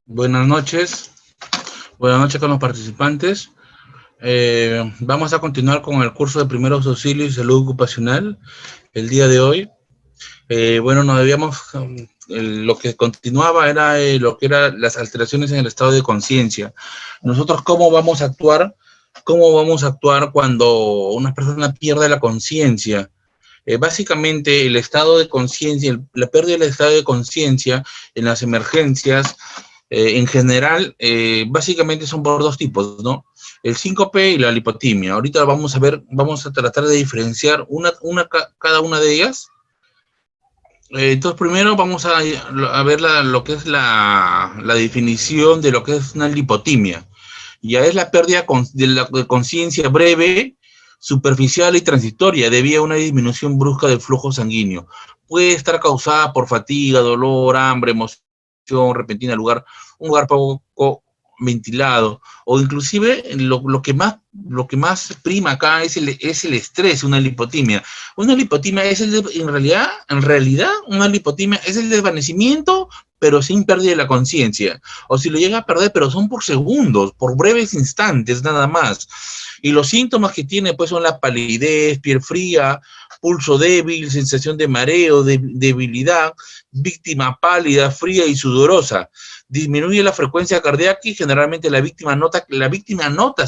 Buenas noches. Buenas noches con los participantes. Vamos a continuar con el curso de primeros auxilios y salud ocupacional el día de hoy. Lo que continuaba era lo que eran las alteraciones en el estado de conciencia. Nosotros, ¿cómo vamos a actuar? ¿Cómo vamos a actuar cuando una persona pierde la conciencia? Básicamente, el estado de conciencia, la pérdida del estado de conciencia en las emergencias, en general, básicamente son por dos tipos, ¿no? El síncope y la lipotimia. Ahorita vamos a ver, vamos a tratar de diferenciar cada una de ellas. Entonces, primero vamos a ver lo que es la definición de lo que es una lipotimia. Ya es la pérdida de conciencia breve, superficial y transitoria debido a una disminución brusca del flujo sanguíneo. Puede estar causada por fatiga, dolor, hambre, emoción repentina, un lugar poco ventilado, o inclusive lo que más prima acá es el estrés, una lipotimia. Una lipotimia es en realidad, una lipotimia es el desvanecimiento, pero sin pérdida de la conciencia. O si lo llega a perder, pero son por segundos, por breves instantes nada más. Y los síntomas que tiene, pues, son la palidez, piel fría, pulso débil, sensación de mareo, debilidad, víctima pálida, fría y sudorosa. Disminuye la frecuencia cardíaca y generalmente la víctima nota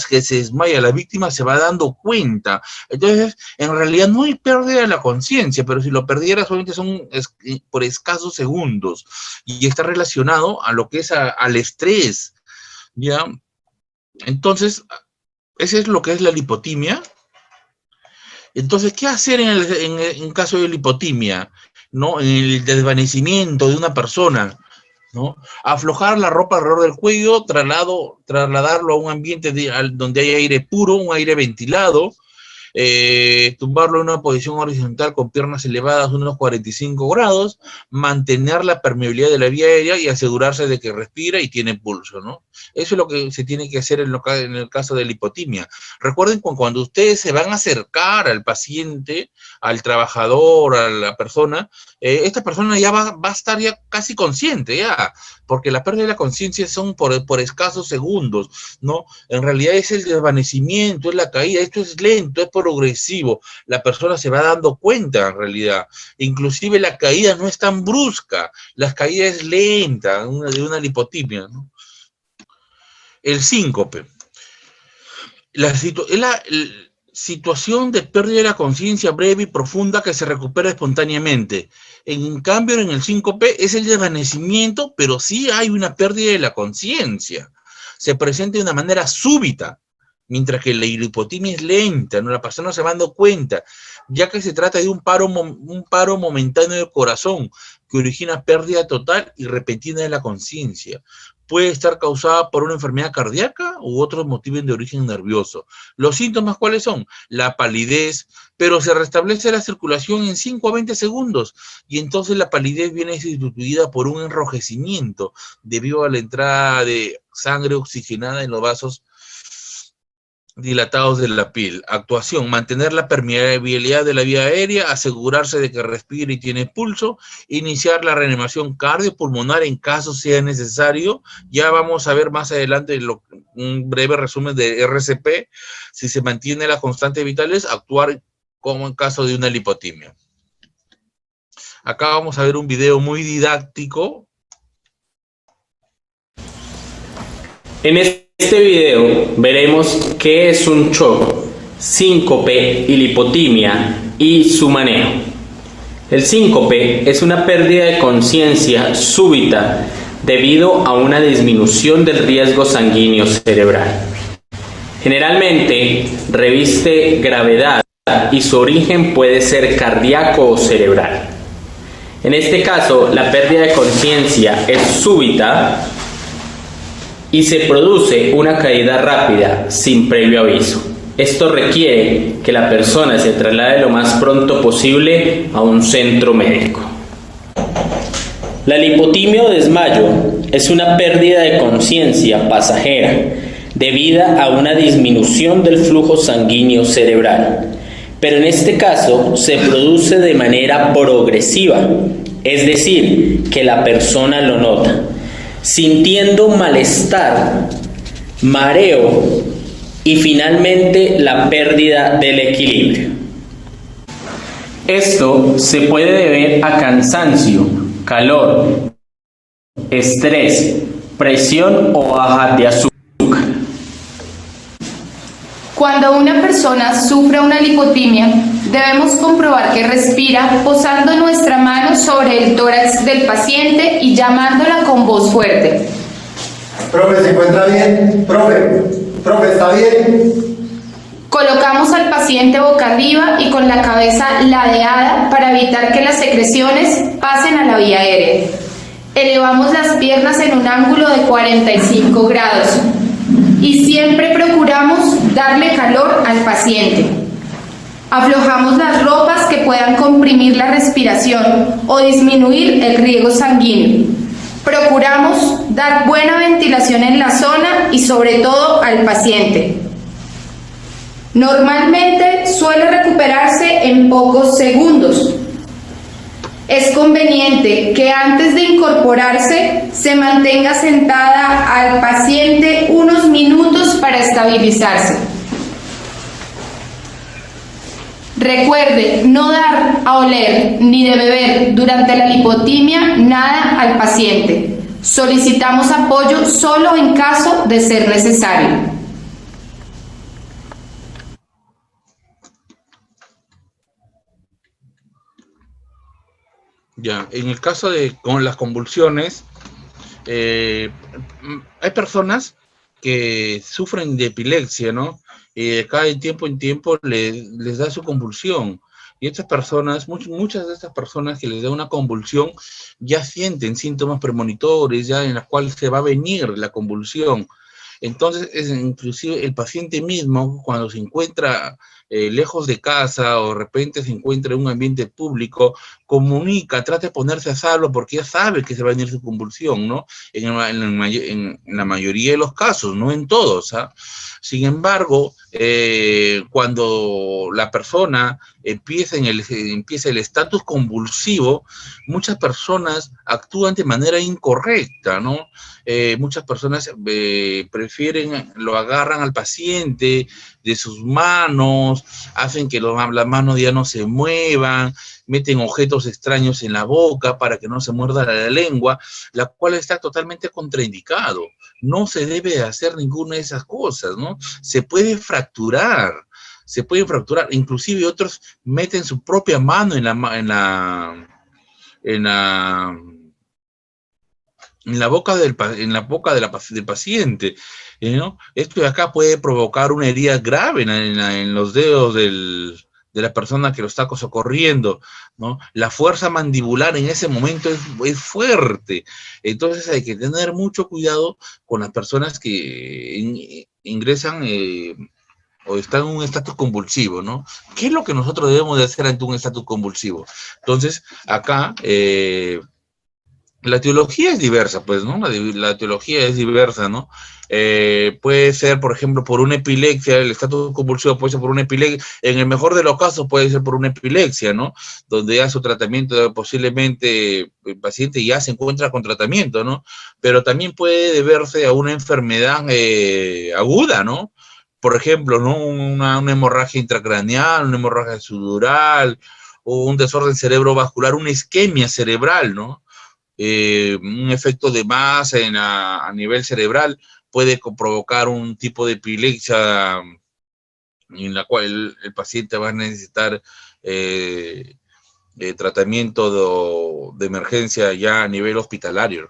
que se desmaya, la víctima se va dando cuenta. Entonces, en realidad no hay pérdida de la conciencia, pero si lo perdiera solamente son por escasos segundos y está relacionado a lo que es al estrés, ¿ya? Entonces, ese es lo que es la lipotimia. Entonces, ¿qué hacer en caso de lipotimia? ¿No? En el desvanecimiento de una persona, ¿no? Aflojar la ropa alrededor del cuello, trasladarlo a un ambiente donde hay aire puro, un aire ventilado, tumbarlo en una posición horizontal con piernas elevadas unos 45 grados, mantener la permeabilidad de la vía aérea y asegurarse de que respira y tiene pulso, ¿no? Eso es lo que se tiene que hacer en el caso de la hipotimia. Recuerden cuando ustedes se van a acercar al paciente, al trabajador, a la persona, esta persona ya va a estar ya casi consciente, ya, porque la pérdida de la conciencia son por escasos segundos, ¿no? En realidad es el desvanecimiento, es la caída, esto es lento, es progresivo, la persona se va dando cuenta en realidad, inclusive la caída no es tan brusca, la caída es lenta, de una lipotimia, ¿no? El síncope. La situación de pérdida de la conciencia breve y profunda que se recupera espontáneamente. En cambio, en el síncope es el desvanecimiento, pero sí hay una pérdida de la conciencia. Se presenta de una manera súbita, mientras que la hipotimia es lenta, ¿no? La persona se va dando cuenta, ya que se trata de un paro momentáneo del corazón que origina pérdida total y repentina de la conciencia. Puede estar causada por una enfermedad cardíaca u otros motivos de origen nervioso. ¿Los síntomas cuáles son? La palidez, pero se restablece la circulación en 5 a 20 segundos y entonces la palidez viene sustituida por un enrojecimiento debido a la entrada de sangre oxigenada en los vasos dilatados de la piel. Actuación: mantener la permeabilidad de la vía aérea, asegurarse de que respira y tiene pulso, iniciar la reanimación cardiopulmonar en caso sea necesario. Ya vamos a ver más adelante un breve resumen de RCP. Si se mantiene las constantes vitales, actuar como en caso de una lipotimia. Acá vamos a ver un video muy didáctico. En este video veremos qué es un shock, síncope y lipotimia y su manejo. El síncope es una pérdida de conciencia súbita debido a una disminución del riesgo sanguíneo cerebral. Generalmente reviste gravedad y su origen puede ser cardíaco o cerebral. En este caso, la pérdida de conciencia es súbita y se produce una caída rápida sin previo aviso. Esto requiere que la persona se traslade lo más pronto posible a un centro médico. La lipotimia o desmayo es una pérdida de conciencia pasajera debida a una disminución del flujo sanguíneo cerebral, pero en este caso se produce de manera progresiva, es decir, que la persona lo nota. sintiendo malestar, mareo y finalmente la pérdida del equilibrio. Esto se puede deber a cansancio, calor, estrés, presión o baja de azúcar. Cuando una persona sufre una lipotimia, debemos comprobar que respira posando nuestra mano sobre el tórax del paciente y llamándola con voz fuerte. Profe, ¿se encuentra bien? Profe, ¿está bien? Colocamos al paciente boca arriba y con la cabeza ladeada para evitar que las secreciones pasen a la vía aérea. Elevamos las piernas en un ángulo de 45 grados y siempre procuramos darle calor al paciente. Aflojamos las ropas que puedan comprimir la respiración o disminuir el riego sanguíneo. Procuramos dar buena ventilación en la zona y sobre todo al paciente. Normalmente suele recuperarse en pocos segundos. Es conveniente que antes de incorporarse se mantenga sentada al paciente unos minutos para estabilizarse. Recuerde no dar a oler ni de beber durante la lipotimia nada al paciente. Solicitamos apoyo solo en caso de ser necesario. Ya, en el caso de con las convulsiones, hay personas que sufren de epilepsia, ¿no? Cada de tiempo en tiempo les da su convulsión. Y estas personas, muchas de estas personas que les da una convulsión, ya sienten síntomas premonitorios, ya en las cuales se va a venir la convulsión. Entonces, inclusive el paciente mismo, cuando se encuentra lejos de casa o de repente se encuentra en un ambiente público, comunica, trata de ponerse a salvo porque ya sabe que se va a venir su convulsión, ¿no? En la mayoría de los casos, no en todos, ¿ah? Sin embargo, cuando la persona empieza el estatus convulsivo, muchas personas actúan de manera incorrecta, ¿no? Muchas personas prefieren, lo agarran al paciente de sus manos, hacen que las manos ya no se muevan, meten objetos extraños en la boca para que no se muerda la lengua, la cual está totalmente contraindicado. No se debe hacer ninguna de esas cosas, ¿no? Se puede fracturar, inclusive otros meten su propia mano en la boca del paciente, ¿no? Esto de acá puede provocar una herida grave en los dedos de la persona que lo está socorriendo, ¿no? La fuerza mandibular en ese momento es fuerte. Entonces hay que tener mucho cuidado con las personas que ingresan o están en un estatus convulsivo, ¿no? ¿Qué es lo que nosotros debemos de hacer ante un estatus convulsivo? Entonces, acá la etiología es diversa, pues, ¿no? La etiología es diversa, ¿no? Puede ser, por ejemplo, por una epilepsia, el estatus convulsivo puede ser por una epilepsia, en el mejor de los casos puede ser por una epilepsia, ¿no? Donde ya su tratamiento, posiblemente el paciente ya se encuentra con tratamiento, ¿no? Pero también puede deberse a una enfermedad aguda, ¿no? Por ejemplo, ¿no? Una hemorragia intracraneal, una hemorragia subdural, o un desorden cerebrovascular, una isquemia cerebral, ¿no? Un efecto de masa a nivel cerebral puede provocar un tipo de epilepsia en la cual el paciente va a necesitar tratamiento de emergencia ya a nivel hospitalario.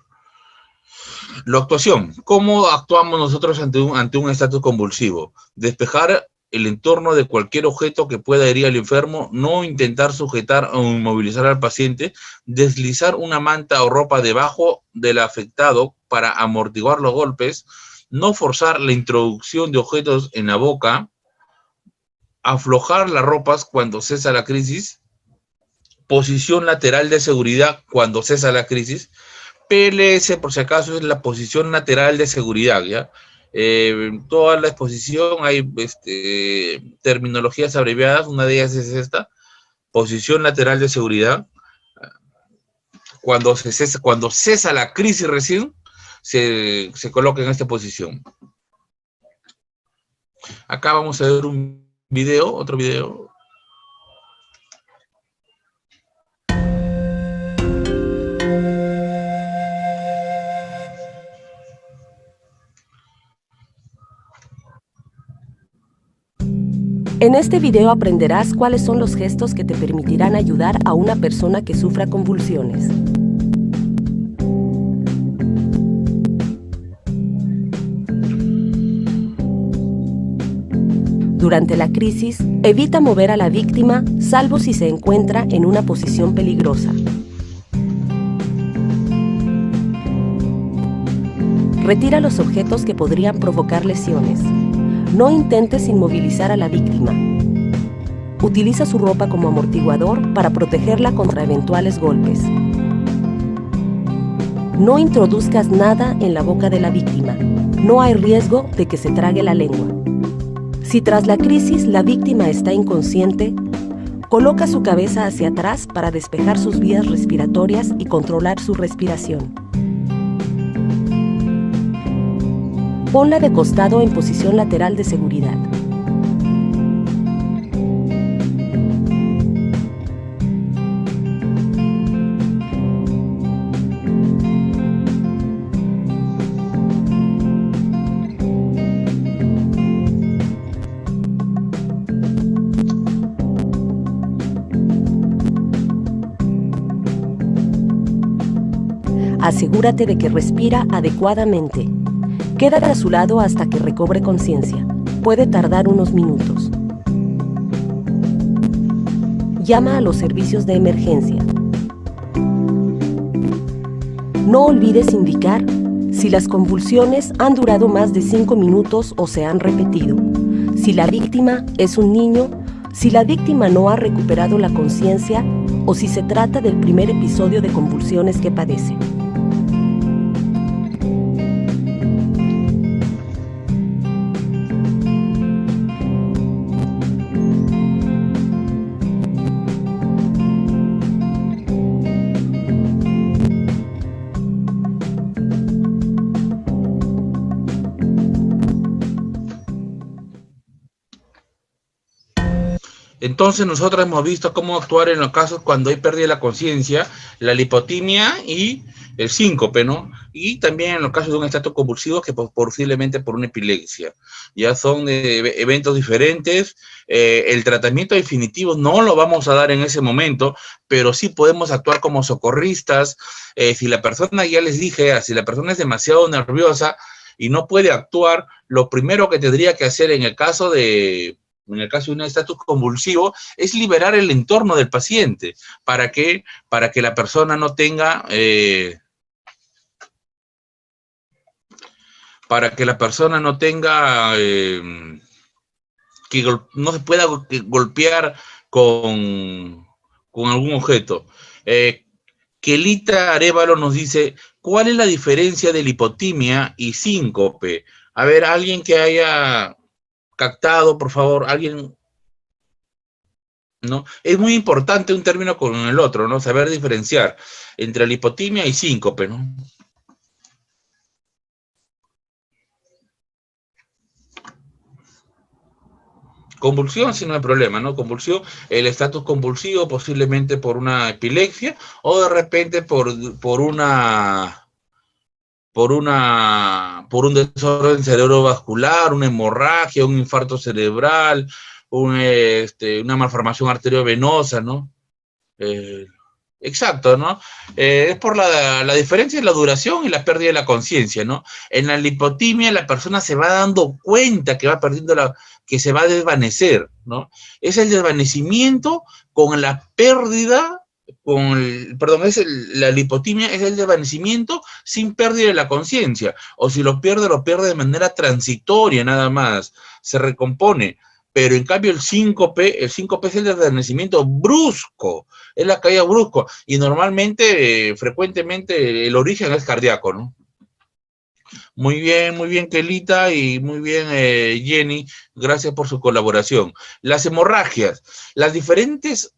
La actuación. ¿Cómo actuamos nosotros ante un estatus convulsivo? Despejar el entorno de cualquier objeto que pueda herir al enfermo, no intentar sujetar o inmovilizar al paciente, deslizar una manta o ropa debajo del afectado para amortiguar los golpes, no forzar la introducción de objetos en la boca, aflojar las ropas cuando cesa la crisis, posición lateral de seguridad cuando cesa la crisis. PLS, por si acaso, es la posición lateral de seguridad, ¿ya? Toda la exposición hay terminologías abreviadas, una de ellas es esta, posición lateral de seguridad. Cuando cesa la crisis recién, se coloca en esta posición. Acá vamos a ver un video, otro video. En este video aprenderás cuáles son los gestos que te permitirán ayudar a una persona que sufra convulsiones. Durante la crisis, evita mover a la víctima, salvo si se encuentra en una posición peligrosa. Retira los objetos que podrían provocar lesiones. No intentes inmovilizar a la víctima. Utiliza su ropa como amortiguador para protegerla contra eventuales golpes. No introduzcas nada en la boca de la víctima. No hay riesgo de que se trague la lengua. Si tras la crisis la víctima está inconsciente, coloca su cabeza hacia atrás para despejar sus vías respiratorias y controlar su respiración. Ponla de costado en posición lateral de seguridad. Asegúrate de que respira adecuadamente. Quédate a su lado hasta que recobre conciencia. Puede tardar unos minutos. Llama a los servicios de emergencia. No olvides indicar si las convulsiones han durado más de 5 minutos o se han repetido, si la víctima es un niño, si la víctima no ha recuperado la conciencia o si se trata del primer episodio de convulsiones que padece. Entonces nosotros hemos visto cómo actuar en los casos cuando hay pérdida de la conciencia, la lipotimia y el síncope, ¿no? Y también en los casos de un estado convulsivo que posiblemente por una epilepsia. Ya son eventos diferentes. El tratamiento definitivo no lo vamos a dar en ese momento, pero sí podemos actuar como socorristas. Si la persona, ya les dije, si la persona es demasiado nerviosa y no puede actuar, lo primero que tendría que hacer en el caso de un estatus convulsivo, es liberar el entorno del paciente, para que la persona no tenga, que no se pueda golpear con algún objeto. Kelita Arevalo nos dice, ¿cuál es la diferencia de lipotimia y síncope? A ver, alguien que haya captado, por favor, alguien, ¿no? Es muy importante un término con el otro, ¿no? Saber diferenciar entre lipotimia y síncope, ¿no? Convulsión, si no hay problema, ¿no? Convulsión, el estatus convulsivo posiblemente por una epilepsia o de repente por un desorden cerebrovascular, una hemorragia, un infarto cerebral, una malformación arteriovenosa, ¿no? Exacto, ¿no? Es por la diferencia en la duración y la pérdida de la conciencia, ¿no? En la lipotimia la persona se va dando cuenta que va perdiendo que se va a desvanecer, ¿no? Es el desvanecimiento con la pérdida, la lipotimia es el desvanecimiento sin pérdida de la conciencia, o si lo pierde de manera transitoria nada más, se recompone. Pero en cambio el síncope es el desvanecimiento brusco, es la caída brusco, y normalmente, frecuentemente, el origen es cardíaco, ¿no? Muy bien, Kelita, y muy bien, Jenny, gracias por su colaboración. Las hemorragias, los diferentes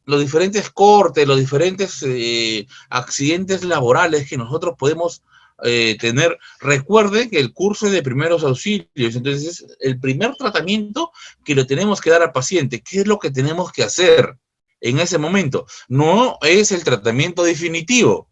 cortes, los diferentes accidentes laborales que nosotros podemos recuerde que el curso es de primeros auxilios, entonces el primer tratamiento que le tenemos que dar al paciente, ¿qué es lo que tenemos que hacer en ese momento? No es el tratamiento definitivo,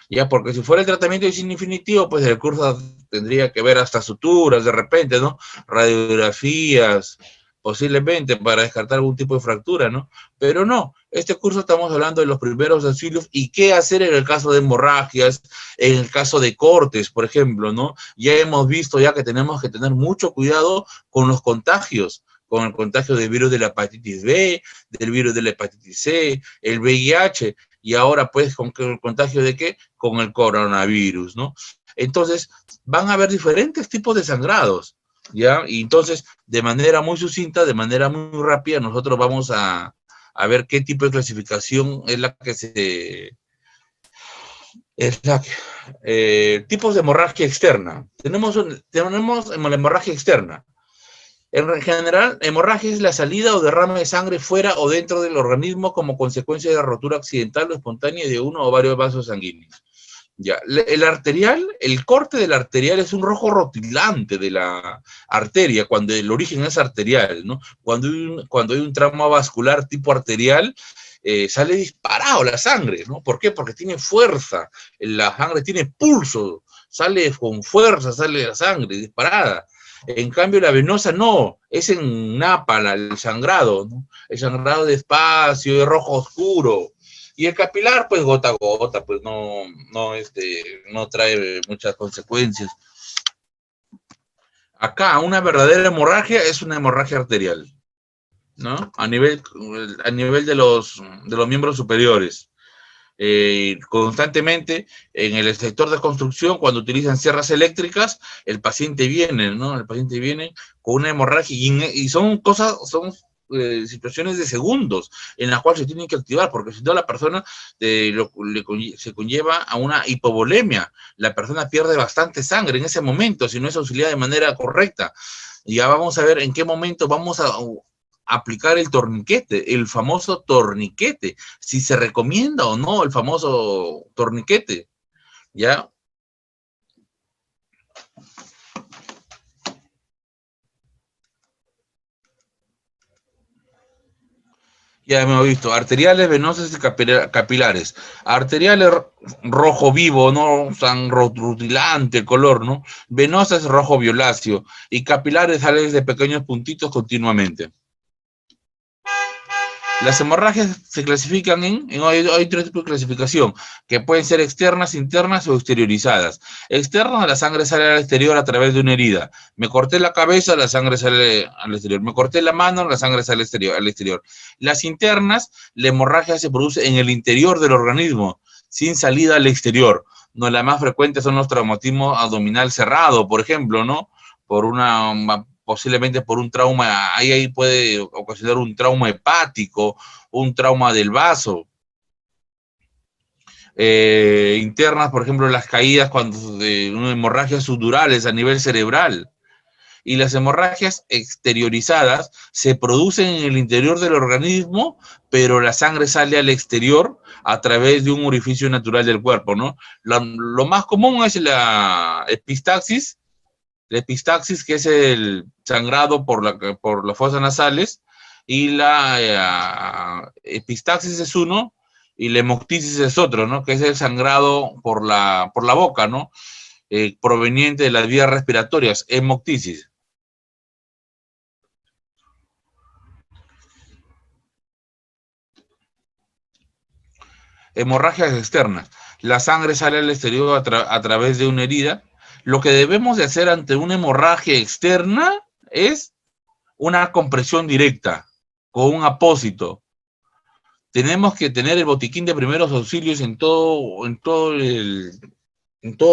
ya, porque si fuera el tratamiento definitivo, pues el curso tendría que ver hasta suturas de repente, ¿no? Radiografías, posiblemente para descartar algún tipo de fractura, ¿no? Pero no, este curso estamos hablando de los primeros auxilios y qué hacer en el caso de hemorragias, en el caso de cortes, por ejemplo, ¿no? Ya hemos visto ya que tenemos que tener mucho cuidado con los contagios, con el contagio del virus de la hepatitis B, del virus de la hepatitis C, el VIH, y ahora pues con el contagio de qué? Con el coronavirus, ¿no? Entonces, van a haber diferentes tipos de sangrados, ¿ya? Y entonces, de manera muy sucinta, de manera muy rápida, nosotros vamos a ver qué tipo de clasificación es la que se... tipos de hemorragia externa. Tenemos la hemorragia externa. En general, hemorragia es la salida o derrame de sangre fuera o dentro del organismo como consecuencia de la rotura accidental o espontánea de uno o varios vasos sanguíneos. Ya, el arterial, el corte del arterial es un rojo rutilante de la arteria, cuando el origen es arterial, ¿no? Cuando hay un trauma vascular tipo arterial, sale disparado la sangre, ¿no? ¿Por qué? Porque tiene fuerza, la sangre tiene pulso, sale con fuerza, sale la sangre disparada. En cambio, la venosa no, es en napa el sangrado, ¿no? El sangrado despacio, de rojo oscuro. Y el capilar, pues gota a gota, pues no trae muchas consecuencias. Acá, una verdadera hemorragia es una hemorragia arterial, ¿no? A nivel de los miembros superiores. Constantemente en el sector de construcción, cuando utilizan sierras eléctricas, el paciente viene, ¿no? El paciente viene con una hemorragia y son situaciones de segundos en las cuales se tienen que activar, porque si no la persona se conlleva a una hipovolemia. La persona pierde bastante sangre en ese momento si no es auxiliada de manera correcta. Y ya vamos a ver en qué momento vamos a aplicar el torniquete, el famoso torniquete, si se recomienda o no el famoso torniquete, ¿ya? Ya hemos visto, arteriales, venosas y capilares. Arteriales, rojo vivo, ¿no? Tan rutilante el color, ¿no? Venosas, rojo violáceo. Y capilares, salen de pequeños puntitos continuamente. Las hemorragias se clasifican hay tres tipos de clasificación, que pueden ser externas, internas o exteriorizadas. Externas, la sangre sale al exterior a través de una herida. Me corté la cabeza, la sangre sale al exterior. Me corté la mano, la sangre sale al exterior. Las internas, la hemorragia se produce en el interior del organismo, sin salida al exterior. No, la más frecuente son los traumatismos abdominal cerrado, por ejemplo, ¿no? Posiblemente por un trauma, ahí puede ocasionar un trauma hepático, un trauma del vaso. Internas, por ejemplo, las caídas de una hemorragia sudurales a nivel cerebral. Y las hemorragias exteriorizadas se producen en el interior del organismo, pero la sangre sale al exterior a través de un orificio natural del cuerpo, ¿no? Lo más común es la epistaxis. La epistaxis, que es el sangrado por las fosas nasales, y la epistaxis es uno, y la hemoctisis es otro, ¿no? Que es el sangrado por la boca, ¿no? Proveniente de las vías respiratorias, hemoctisis. Hemorragias externas. La sangre sale al exterior a través de una herida. Lo que debemos de hacer ante una hemorragia externa es una compresión directa con un apósito. Tenemos que tener el botiquín de primeros auxilios en todos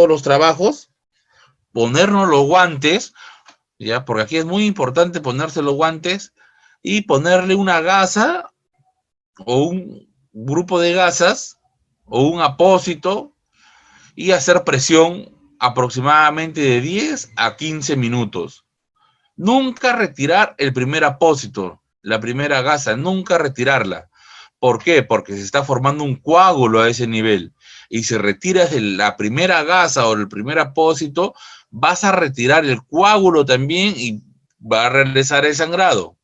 los trabajos, ponernos los guantes, ya, porque aquí es muy importante ponerse los guantes y ponerle una gasa o un grupo de gasas o un apósito y hacer presión aproximadamente de 10 a 15 minutos. Nunca retirar el primer apósito, la primera gasa, nunca retirarla. ¿Por qué? Porque se está formando un coágulo a ese nivel. y si retiras la primera gasa o el primer apósito, vas a retirar el coágulo también y va a regresar el sangrado.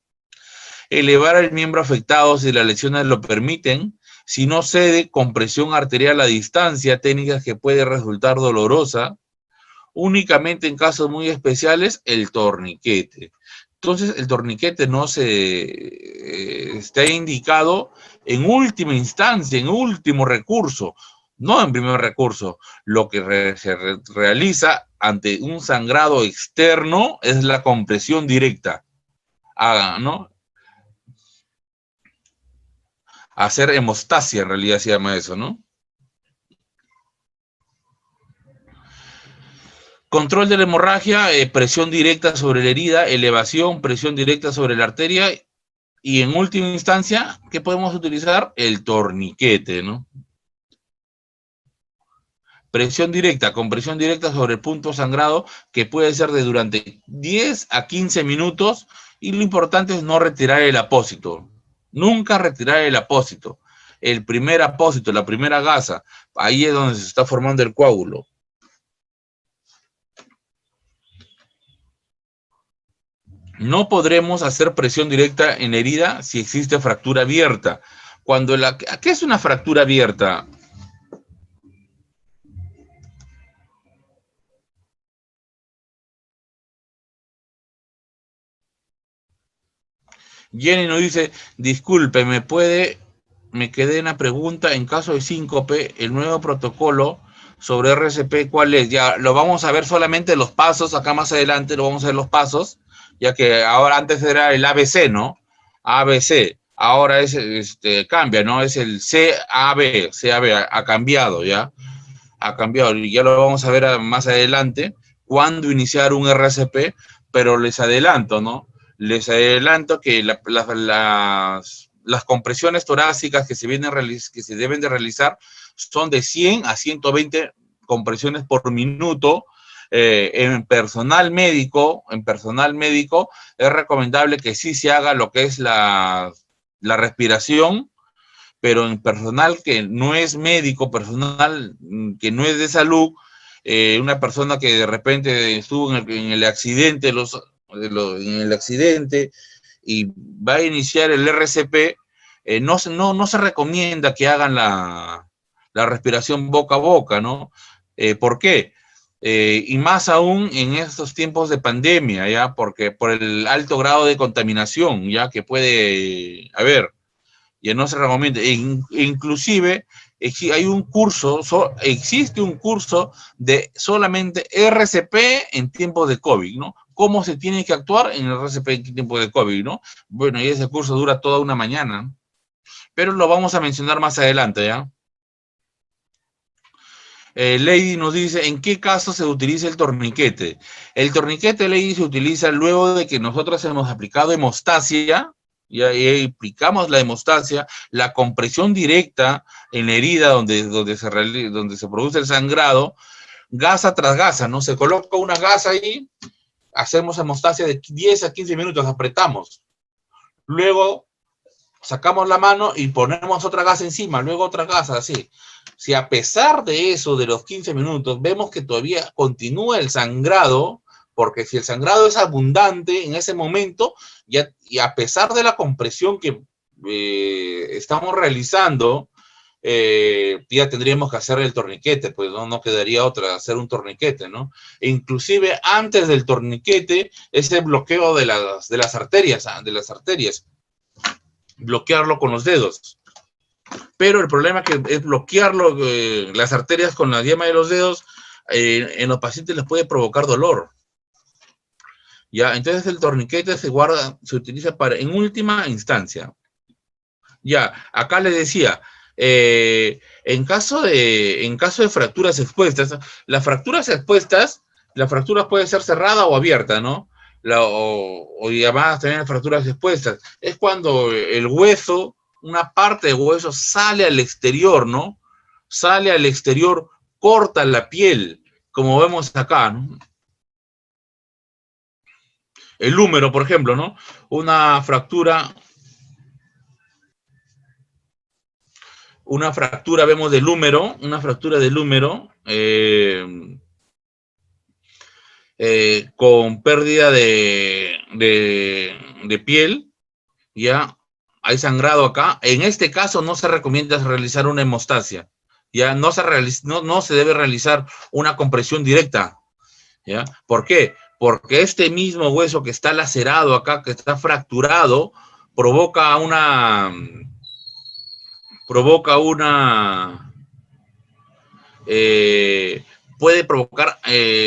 Elevar el miembro afectado si las lesiones lo permiten. Si no cede, compresión arterial a distancia, técnicas que puede resultar dolorosa. Únicamente en casos muy especiales, el torniquete. Entonces, el torniquete no está indicado en última instancia, en último recurso, no en primer recurso. Lo que se realiza ante un sangrado externo es la compresión directa, ¿no? Hacer hemostasia, en realidad se llama eso, ¿no? Control de la hemorragia, presión directa sobre la herida, elevación, presión directa sobre la arteria y en última instancia, ¿qué podemos utilizar? El torniquete, ¿no? Presión directa, compresión directa sobre el punto sangrado que puede ser de durante 10 a 15 minutos y lo importante es no retirar el apósito. Nunca retirar el apósito. El primer apósito, la primera gasa, ahí es donde se está formando el coágulo. No podremos hacer presión directa en herida si existe fractura abierta. ¿Qué es una fractura abierta? Jenny nos dice, disculpe, me quedé en la pregunta, en caso de síncope, el nuevo protocolo sobre RCP, ¿cuál es? Ya lo vamos a ver solamente los pasos, acá más adelante lo vamos a ver los pasos, ya que ahora antes era el ABC, ¿no? ABC, ahora cambia, ¿no? Es el CAB, ha cambiado, ¿ya? Ha cambiado, y ya lo vamos a ver más adelante, cuándo iniciar un RCP, pero les adelanto, ¿no? Les adelanto que las compresiones torácicas que se deben de realizar son de 100 a 120 compresiones por minuto. En personal médico es recomendable que sí se haga lo que es la respiración, pero en personal que no es médico, personal que no es de salud, una persona que de repente estuvo en el accidente, en el accidente y va a iniciar el RCP, no se recomienda que hagan la respiración boca a boca, ¿no? ¿Por qué? Y más aún en estos tiempos de pandemia, ¿ya? Porque por el alto grado de contaminación, ¿ya? Que puede haber, ya no se recomienda. Inclusive existe un curso de solamente RCP en tiempos de COVID, ¿no? ¿Cómo se tiene que actuar en el RCP en tiempos de COVID, ¿no? Bueno, y ese curso dura toda una mañana, pero lo vamos a mencionar más adelante, ¿ya? Lady nos dice, ¿en qué caso se utiliza el torniquete? El torniquete, Lady, se utiliza luego de que nosotros hemos aplicado hemostasia, ya aplicamos la hemostasia, la compresión directa en la herida donde se produce el sangrado, gasa tras gasa, ¿no? Se coloca una gasa ahí, hacemos hemostasia de 10 a 15 minutos, apretamos. Luego sacamos la mano y ponemos otra gasa encima, luego otra gasa, así. Si a pesar de eso, de los 15 minutos, vemos que todavía continúa el sangrado, porque si el sangrado es abundante en ese momento, y a pesar de la compresión que estamos realizando, ya tendríamos que hacer el torniquete, pues no quedaría otra, hacer un torniquete, ¿no? E inclusive antes del torniquete, ese bloqueo de las arterias, bloquearlo con los dedos. Pero el problema que es bloquearlo, las arterias con la yema de los dedos, en los pacientes les puede provocar dolor. Ya, entonces el torniquete se utiliza en última instancia. Ya, acá les decía, en caso de fracturas expuestas, la fractura puede ser cerrada o abierta, ¿no? O llamadas también fracturas expuestas. Es cuando el hueso, una parte del hueso sale al exterior, ¿no? Sale al exterior, corta la piel, como vemos acá, ¿no? El húmero, por ejemplo, ¿no? Una fractura una fractura, vemos del húmero, una fractura del húmero, con pérdida de piel, ya hay sangrado acá. En este caso no se recomienda realizar una hemostasia, ya no se debe realizar una compresión directa, ya. ¿Por qué? Porque este mismo hueso que está lacerado acá, que está fracturado, provoca una puede provocar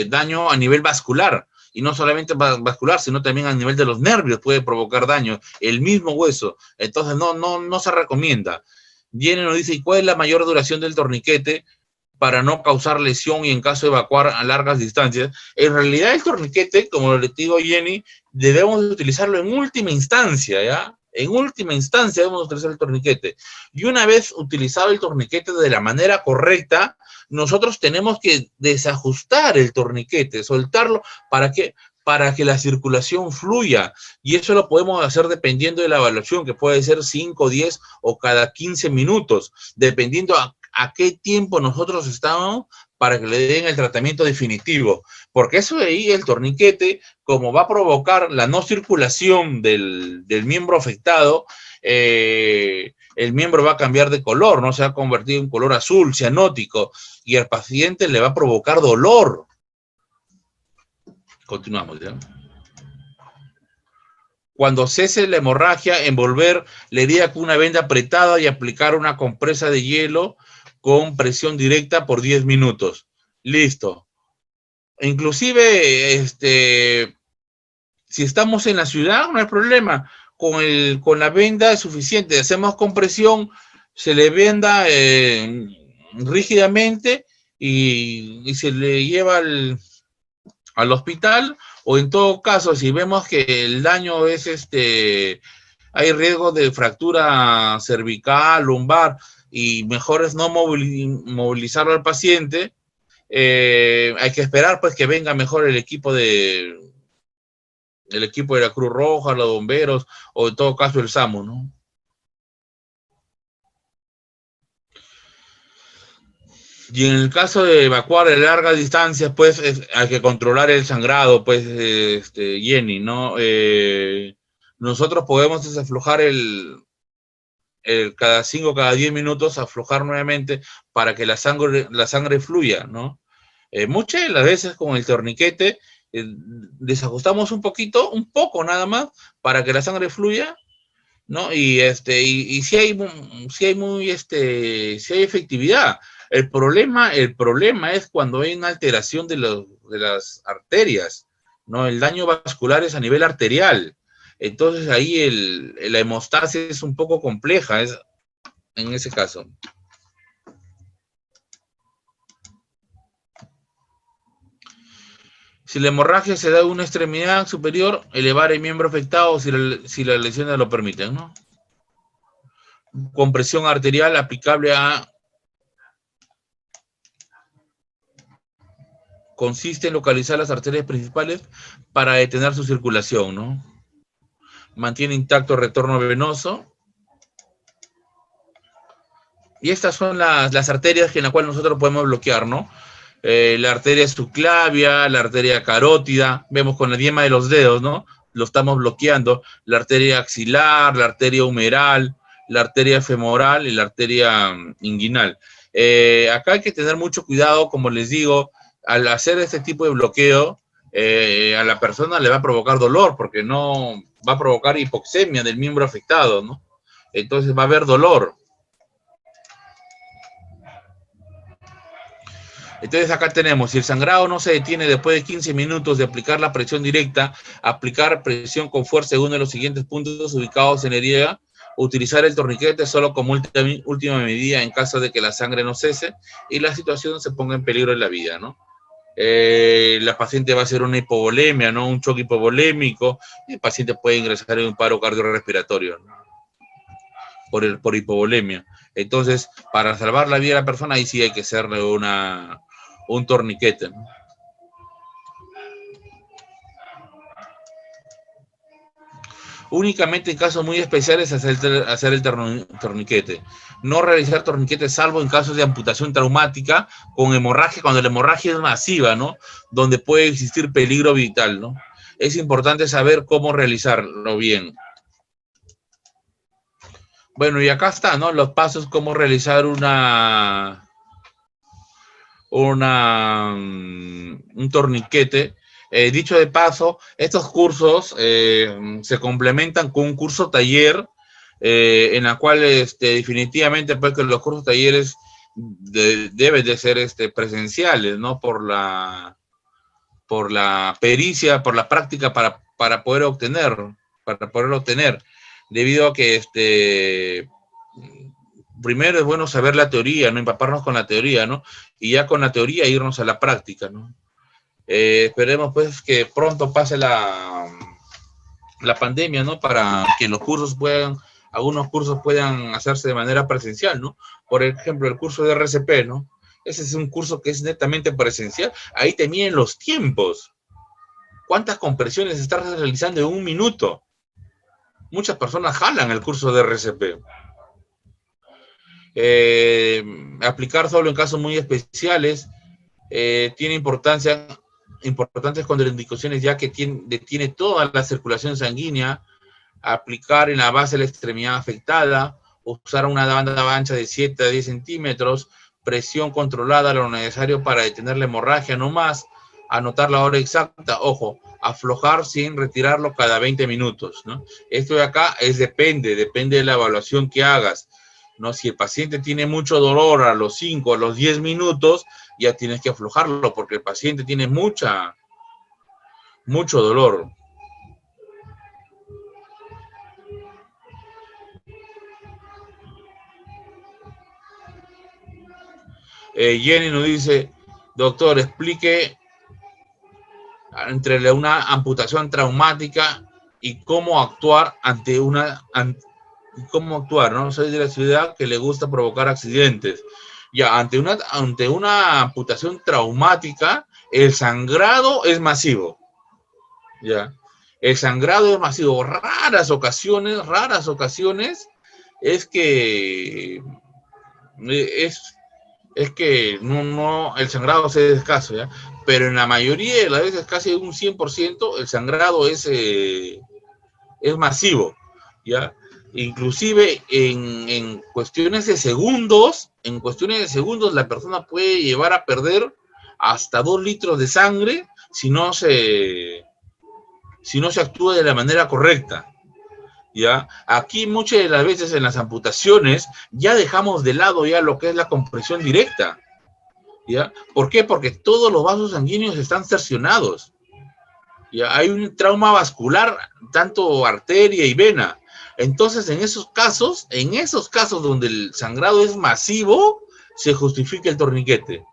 daño a nivel vascular, y no solamente vascular, sino también a nivel de los nervios puede provocar daño, el mismo hueso. Entonces no se recomienda. Jenny nos dice, ¿y cuál es la mayor duración del torniquete para no causar lesión y en caso de evacuar a largas distancias? En realidad el torniquete, como le digo Jenny, debemos utilizarlo en última instancia, ¿ya? En última instancia debemos utilizar el torniquete. Y una vez utilizado el torniquete de la manera correcta, nosotros tenemos que desajustar el torniquete, soltarlo para que la circulación fluya. Y eso lo podemos hacer dependiendo de la evaluación, que puede ser 5, 10 o cada 15 minutos, dependiendo a qué tiempo nosotros estamos para que le den el tratamiento definitivo. Porque eso de ahí, el torniquete, como va a provocar la no circulación del miembro afectado, el miembro va a cambiar de color, ¿no? Se va a convertir en color azul, cianótico, y al paciente le va a provocar dolor. Continuamos, ¿ya? Cuando cese la hemorragia, envolver la herida con una venda apretada y aplicar una compresa de hielo con presión directa por 10 minutos. Listo. Inclusive, si estamos en la ciudad, no hay problema. Con la venda es suficiente. Hacemos compresión, se le venda rígidamente y se le lleva al hospital, o en todo caso, si vemos que el daño es hay riesgo de fractura cervical, lumbar, y mejor es no movilizarlo al paciente, hay que esperar pues que venga mejor el equipo de la Cruz Roja, los bomberos, o en todo caso el SAMU, ¿no? Y en el caso de evacuar a largas distancias, pues hay que controlar el sangrado, pues, Jenny, ¿no? Nosotros podemos desaflojar cada 5, cada 10 minutos, aflojar nuevamente para que la sangre fluya, ¿no? Muchas de las veces con el torniquete desajustamos un poco nada más, para que la sangre fluya, ¿no? Y si hay efectividad. El problema es cuando hay una alteración de las arterias, ¿no? El daño vascular es a nivel arterial. Entonces ahí la hemostasia es un poco compleja en ese caso. Si la hemorragia se da de una extremidad superior, elevar el miembro afectado si las lesiones lo permiten, ¿no? Compresión arterial aplicable consiste en localizar las arterias principales para detener su circulación, ¿no? Mantiene intacto el retorno venoso. Y estas son las arterias en las cuales nosotros podemos bloquear, ¿no? La arteria subclavia, la arteria carótida, vemos con la yema de los dedos, ¿no? Lo estamos bloqueando. La arteria axilar, la arteria humeral, la arteria femoral y la arteria inguinal. Acá hay que tener mucho cuidado, como les digo, al hacer este tipo de bloqueo, a la persona le va a provocar dolor, porque no va a provocar hipoxemia del miembro afectado, ¿no? Entonces va a haber dolor. Entonces acá tenemos, si el sangrado no se detiene después de 15 minutos de aplicar la presión directa, aplicar presión con fuerza en uno de los siguientes puntos ubicados en la herida, utilizar el torniquete solo como última medida en caso de que la sangre no cese y la situación se ponga en peligro en la vida, ¿no? La paciente va a hacer una hipovolemia, ¿no? Un choque hipovolémico, y el paciente puede ingresar en un paro cardiorrespiratorio, ¿no? Por hipovolemia. Entonces, para salvar la vida de la persona, ahí sí hay que hacerle un torniquete, ¿no? Únicamente en casos muy especiales hacer el torniquete. No realizar torniquete salvo en casos de amputación traumática con hemorragia, cuando la hemorragia es masiva, ¿no? Donde puede existir peligro vital, ¿no? Es importante saber cómo realizarlo bien. Bueno, y acá está, ¿no? Los pasos, cómo realizar un torniquete. Dicho de paso, estos cursos se complementan con un curso taller en la cual definitivamente pues que los cursos talleres deben de ser presenciales, ¿no? Por la pericia, por la práctica para poder obtenerlo, debido a que primero es bueno saber la teoría, ¿no? Empaparnos con la teoría, ¿no? Y ya con la teoría irnos a la práctica, ¿no? Esperemos pues que pronto pase la pandemia, ¿no? Para que algunos cursos puedan hacerse de manera presencial, ¿no? Por ejemplo, el curso de RCP, ¿no? Ese es un curso que es netamente presencial. Ahí te miden los tiempos. ¿Cuántas compresiones estás realizando en 1 minuto? Muchas personas jalan el curso de RCP. Aplicar solo en casos muy especiales tiene importantes contraindicaciones, ya que detiene toda la circulación sanguínea. Aplicar en la base de la extremidad afectada, usar una banda ancha de 7 a 10 centímetros, presión controlada, lo necesario para detener la hemorragia, no más. Anotar la hora exacta, ojo, aflojar sin retirarlo cada 20 minutos, ¿no? Esto de acá depende de la evaluación que hagas, ¿no? Si el paciente tiene mucho dolor a los 5, a los 10 minutos, ya tienes que aflojarlo, porque el paciente tiene mucho dolor. Jenny nos dice, doctor, explique entre una amputación traumática y cómo actuar ¿no? Soy de la ciudad que le gusta provocar accidentes. Ya, ante una amputación traumática, el sangrado es masivo. Ya, el sangrado es masivo. Raras ocasiones es que no el sangrado es escaso, ¿ya? Pero en la mayoría de las veces, casi un 100%, el sangrado es masivo, ¿ya? Inclusive en cuestiones de segundos, la persona puede llevar a perder hasta 2 litros de sangre si no se actúa de la manera correcta. ¿Ya? Aquí muchas de las veces en las amputaciones ya dejamos de lado ya lo que es la compresión directa, ¿ya? ¿Por qué? Porque todos los vasos sanguíneos están cercenados, ¿ya? Hay un trauma vascular, tanto arteria y vena. Entonces, en esos casos donde el sangrado es masivo, se justifica el torniquete,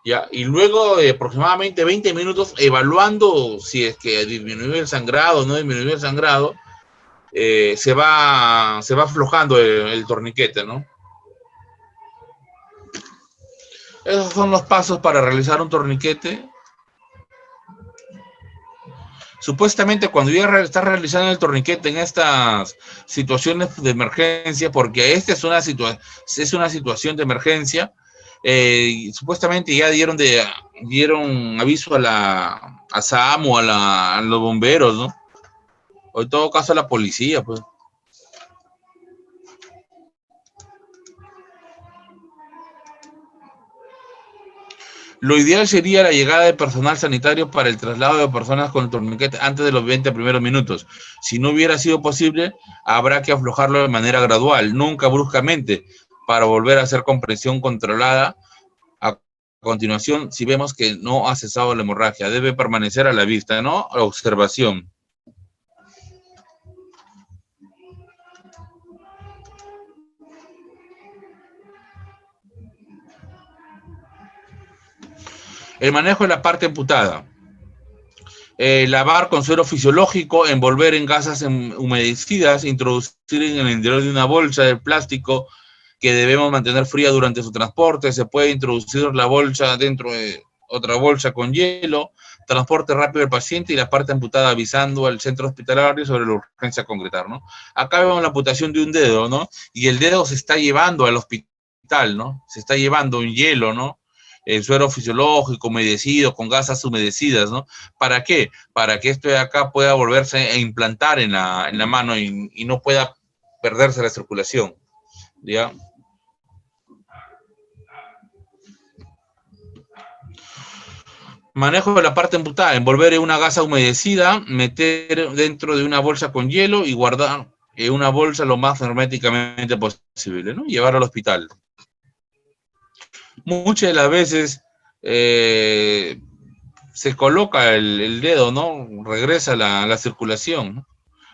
¿ya? Y luego de aproximadamente 20 minutos, evaluando si es que disminuyó el sangrado o no disminuyó el sangrado, se va aflojando el torniquete, ¿no? Esos son los pasos para realizar un torniquete. Supuestamente cuando ya estás realizando el torniquete en estas situaciones de emergencia, porque esta es una situación de emergencia, supuestamente ya dieron aviso a SAM o a los bomberos, ¿no? O en todo caso a la policía, pues. Lo ideal sería la llegada de personal sanitario para el traslado de personas con el torniquete antes de los 20 primeros minutos. Si no hubiera sido posible, habrá que aflojarlo de manera gradual, nunca bruscamente, para volver a hacer compresión controlada. A continuación, si vemos que no ha cesado la hemorragia, debe permanecer a la vista, ¿no? A observación. El manejo de la parte amputada. Lavar con suero fisiológico, envolver en gasas humedecidas, introducir en el interior de una bolsa de plástico que debemos mantener fría durante su transporte. Se puede introducir la bolsa dentro de otra bolsa con hielo, transporte rápido del paciente y la parte amputada avisando al centro hospitalario sobre la urgencia a concretar, ¿no? Acá vemos la amputación de un dedo, ¿no? Y el dedo se está llevando al hospital, ¿no? Se está llevando un hielo, ¿no? El suero fisiológico humedecido, con gasas humedecidas, ¿no? ¿Para qué? Para que esto de acá pueda volverse a implantar en la mano y no pueda perderse la circulación, ¿ya? Manejo de la parte amputada, envolver en una gasa humedecida, meter dentro de una bolsa con hielo y guardar en una bolsa lo más herméticamente posible, ¿no? Llevar al hospital. Muchas de las veces se coloca el dedo, ¿no? Regresa la circulación, ¿no?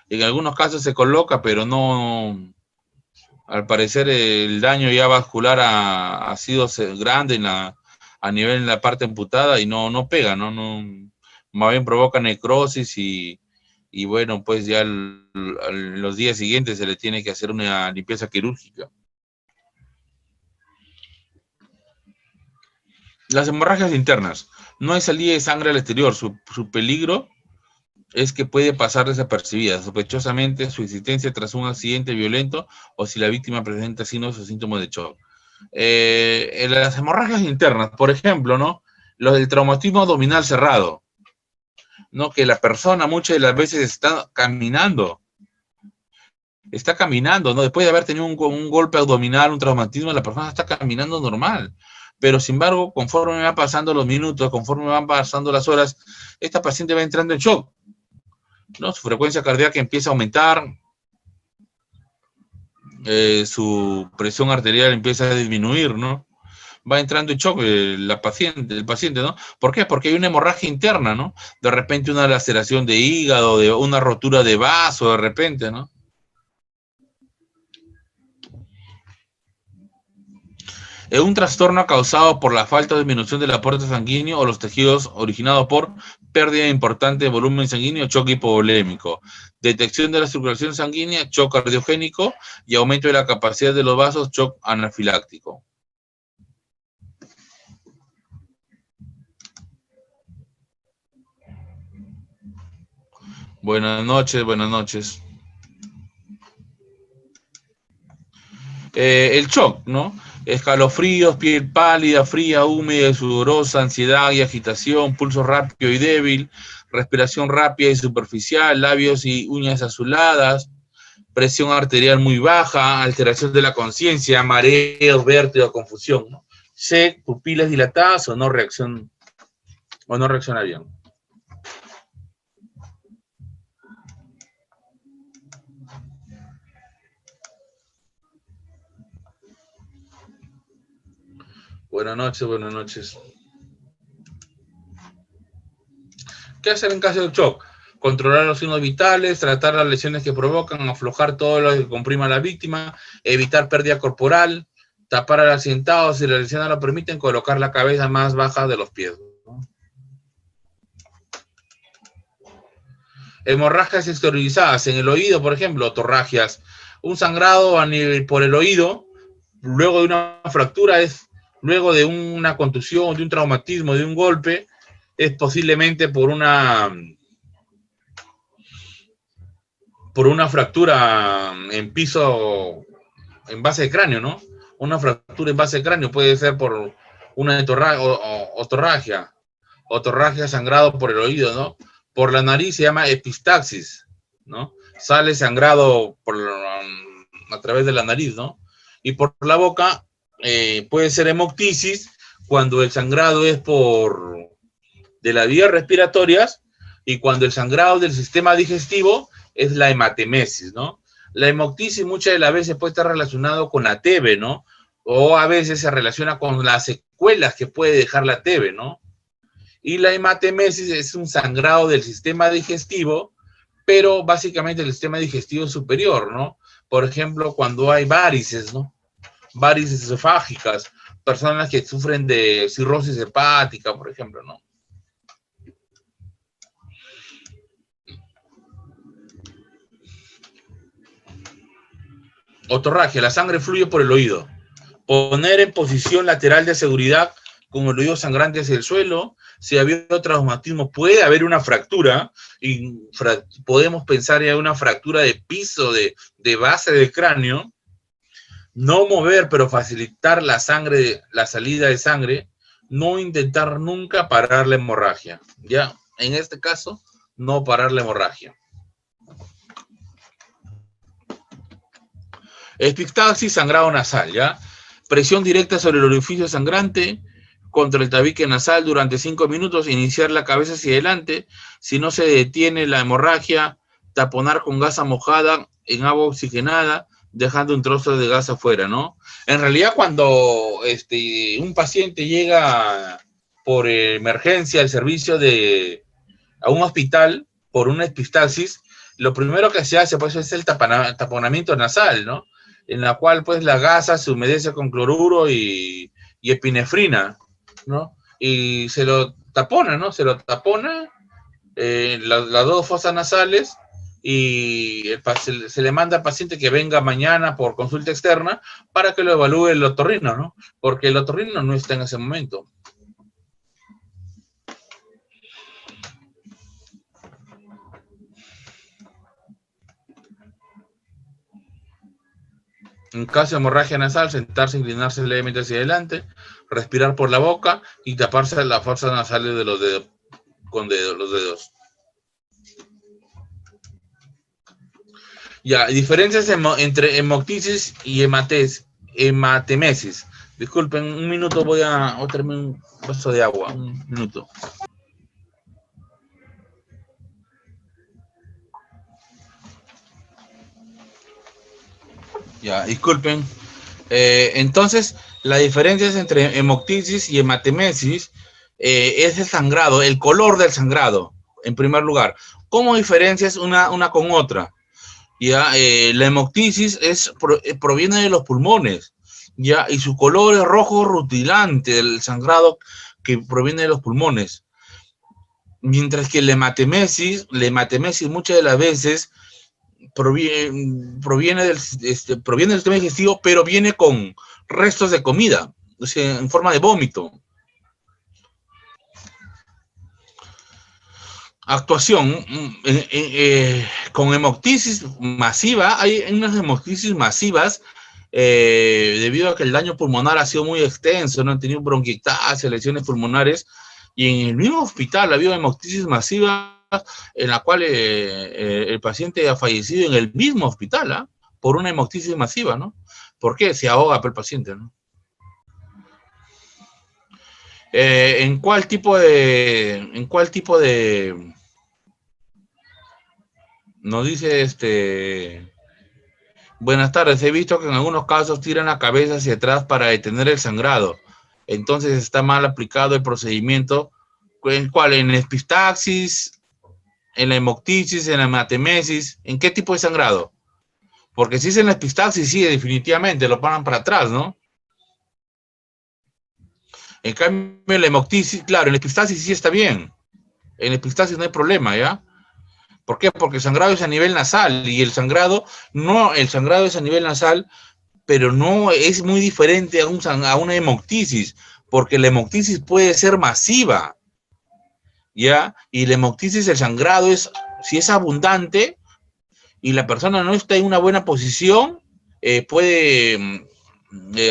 En algunos casos se coloca, pero no, al parecer el daño ya vascular ha sido grande a nivel en la parte amputada y no pega, ¿no? Más bien provoca necrosis y bueno, pues ya en los días siguientes se le tiene que hacer una limpieza quirúrgica. Las hemorragias internas. No hay salida de sangre al exterior. Su peligro es que puede pasar desapercibida, sospechosamente su existencia tras un accidente violento o si la víctima presenta signos o síntomas de shock. En las hemorragias internas, por ejemplo, ¿no? Los del traumatismo abdominal cerrado, ¿no? Que la persona muchas de las veces está caminando, ¿no? Después de haber tenido un golpe abdominal, un traumatismo, la persona está caminando normal. Pero, sin embargo, conforme van pasando los minutos, conforme van pasando las horas, esta paciente va entrando en shock, ¿no? Su frecuencia cardíaca empieza a aumentar, su presión arterial empieza a disminuir, ¿no? Va entrando en shock el paciente, ¿no? ¿Por qué? Porque hay una hemorragia interna, ¿no? De repente una laceración de hígado, una rotura de vaso, de repente, ¿no? Es un trastorno causado por la falta de disminución del aporte sanguíneo o los tejidos originado por pérdida importante de volumen sanguíneo, choque hipovolémico, detección de la circulación sanguínea, shock cardiogénico y aumento de la capacidad de los vasos, shock anafiláctico. Buenas noches, buenas noches. El shock, ¿no? Escalofríos, piel pálida, fría, húmeda y sudorosa, ansiedad y agitación, pulso rápido y débil, respiración rápida y superficial, labios y uñas azuladas, presión arterial muy baja, alteración de la conciencia, mareos, vértigo, confusión, ¿no? Sed, pupilas dilatadas o no reacciona bien. Buenas noches, buenas noches. ¿Qué hacer en caso de shock? Controlar los signos vitales, tratar las lesiones que provocan, aflojar todo lo que comprima a la víctima, evitar pérdida corporal, tapar al accidentado, si la lesión no lo permiten, colocar la cabeza más baja de los pies, ¿no? Hemorragias exteriorizadas en el oído, por ejemplo, otorragias. Un sangrado por el oído, luego de una fractura, luego de una contusión, de un traumatismo, de un golpe, es posiblemente por una fractura en piso, en base de cráneo, ¿no? Una fractura en base de cráneo puede ser por una otorragia, sangrado por el oído, ¿no? Por la nariz se llama epistaxis, ¿no? Sale sangrado a través de la nariz, ¿no? Y por la boca puede ser hemoptisis cuando el sangrado es de las vías respiratorias y cuando el sangrado del sistema digestivo es la hematemesis, ¿no? La hemoptisis muchas de las veces puede estar relacionado con la TB, ¿no? O a veces se relaciona con las secuelas que puede dejar la TB, ¿no? Y la hematemesis es un sangrado del sistema digestivo, pero básicamente el sistema digestivo superior, ¿no? Por ejemplo, cuando hay varices, ¿no? Varices esofágicas, personas que sufren de cirrosis hepática, por ejemplo, ¿no? Otorragia, la sangre fluye por el oído. Poner en posición lateral de seguridad con el oído sangrante hacia el suelo, si había traumatismo, puede haber una fractura, y podemos pensar en una fractura de piso, de base del cráneo, no mover, pero facilitar la salida de sangre, no intentar nunca parar la hemorragia, ¿ya? En este caso, no parar la hemorragia. Epistaxis, sangrado nasal, ¿ya? Presión directa sobre el orificio sangrante contra el tabique nasal durante 5 minutos, iniciar la cabeza hacia adelante, si no se detiene la hemorragia, taponar con gasa mojada en agua oxigenada, dejando un trozo de gas afuera, ¿no? En realidad, cuando un paciente llega por emergencia al servicio a un hospital por una epistaxis, lo primero que se hace pues es el taponamiento nasal, ¿no? En la cual pues la gasa se humedece con cloruro y epinefrina, ¿no? Y se lo tapona, ¿no? Se lo tapona las dos fosas nasales, y se le manda al paciente que venga mañana por consulta externa para que lo evalúe el otorrino, ¿no? Porque el otorrino no está en ese momento. En caso de hemorragia nasal, sentarse, inclinarse levemente hacia adelante, respirar por la boca y taparse las fosas nasales de los dedos, los dedos. Ya, diferencias entre hemoptisis y hematemesis. Disculpen, un minuto, voy a traerme un vaso de agua, un minuto. Ya, disculpen. Entonces, la diferencia entre hemoptisis y hematemesis es el sangrado, el color del sangrado, en primer lugar. ¿Cómo diferencias una con otra? Ya, la hemoptisis proviene de los pulmones, ya, y su color es rojo rutilante, el sangrado que proviene de los pulmones. Mientras que la hematemesis muchas de las veces proviene del sistema digestivo, pero viene con restos de comida, o sea, en forma de vómito. Actuación con hemoptisis masiva. Hay unas hemoptisis masivas debido a que el daño pulmonar ha sido muy extenso, no han tenido bronquiectasia, lesiones pulmonares, y en el mismo hospital ha habido hemoptisis masiva en la cual el paciente ha fallecido en el mismo hospital, por una hemoptisis masiva, ¿no? ¿Por qué? Se ahoga el paciente, ¿no? ¿En cuál tipo de nos dice buenas tardes, he visto que en algunos casos tiran la cabeza hacia atrás para detener el sangrado, entonces está mal aplicado el procedimiento? ¿En cuál? ¿En epistaxis, en la hemoptisis, en la hematemesis? ¿En qué tipo de sangrado? Porque si es en la epistaxis, sí, definitivamente lo paran para atrás, ¿no? En cambio, en la hemoptisis, claro, en la epistaxis sí está bien. En la epistaxis no hay problema, ¿ya? ¿Por qué? Porque el sangrado es a nivel nasal, y el sangrado es a nivel nasal, pero no es muy diferente a una hemoptisis, porque la hemoptisis puede ser masiva, ¿ya? Y la hemoptisis, el sangrado si es abundante y la persona no está en una buena posición, puede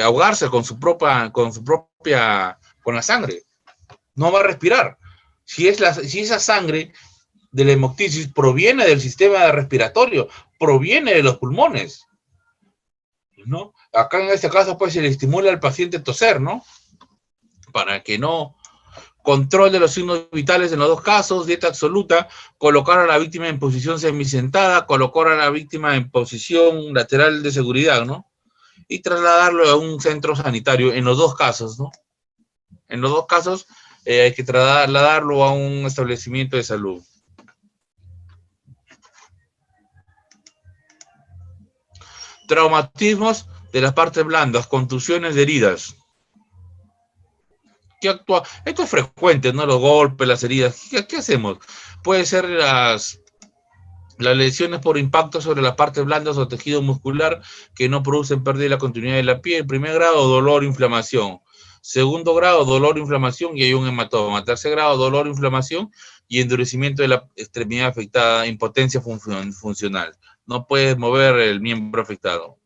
ahogarse con la sangre. No va a respirar. Si esa sangre de la hemoptisis proviene del sistema respiratorio, proviene de los pulmones, ¿no? Acá en este caso pues se le estimula al paciente toser, ¿no? Para que no control de los signos vitales en los dos casos, dieta absoluta, colocar a la víctima en posición semisentada, colocar a la víctima en posición lateral de seguridad, ¿no? Y trasladarlo a un centro sanitario en los dos casos, ¿no? En los dos casos hay que trasladarlo a un establecimiento de salud. Traumatismos de las partes blandas, contusiones de heridas. Esto es frecuente, ¿no? Los golpes, las heridas. ¿Qué hacemos? Puede ser las lesiones por impacto sobre las partes blandas o tejido muscular que no producen pérdida de la continuidad de la piel. Primer grado, dolor, inflamación. Segundo grado, dolor, inflamación y hay un hematoma. Tercer grado, dolor, inflamación y endurecimiento de la extremidad afectada, impotencia funcional. No puedes mover el miembro afectado.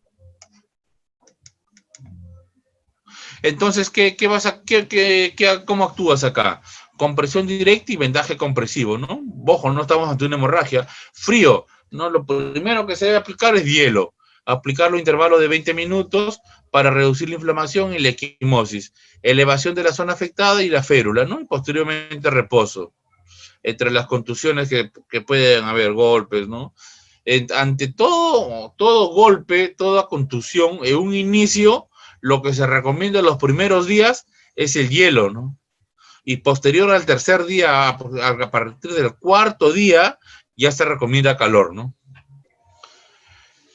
Entonces, ¿cómo actúas acá? Compresión directa y vendaje compresivo, ¿no? Ojo, no estamos ante una hemorragia. Frío, ¿no? Lo primero que se debe aplicar es hielo. Aplicarlo a intervalos de 20 minutos para reducir la inflamación y la equimosis. Elevación de la zona afectada y la férula, ¿no? Y posteriormente reposo. Entre las contusiones que pueden haber, golpes, ¿no? Ante todo golpe, toda contusión, en un inicio, lo que se recomienda en los primeros días es el hielo, ¿no? Y posterior al tercer día, a partir del cuarto día, ya se recomienda calor, ¿no?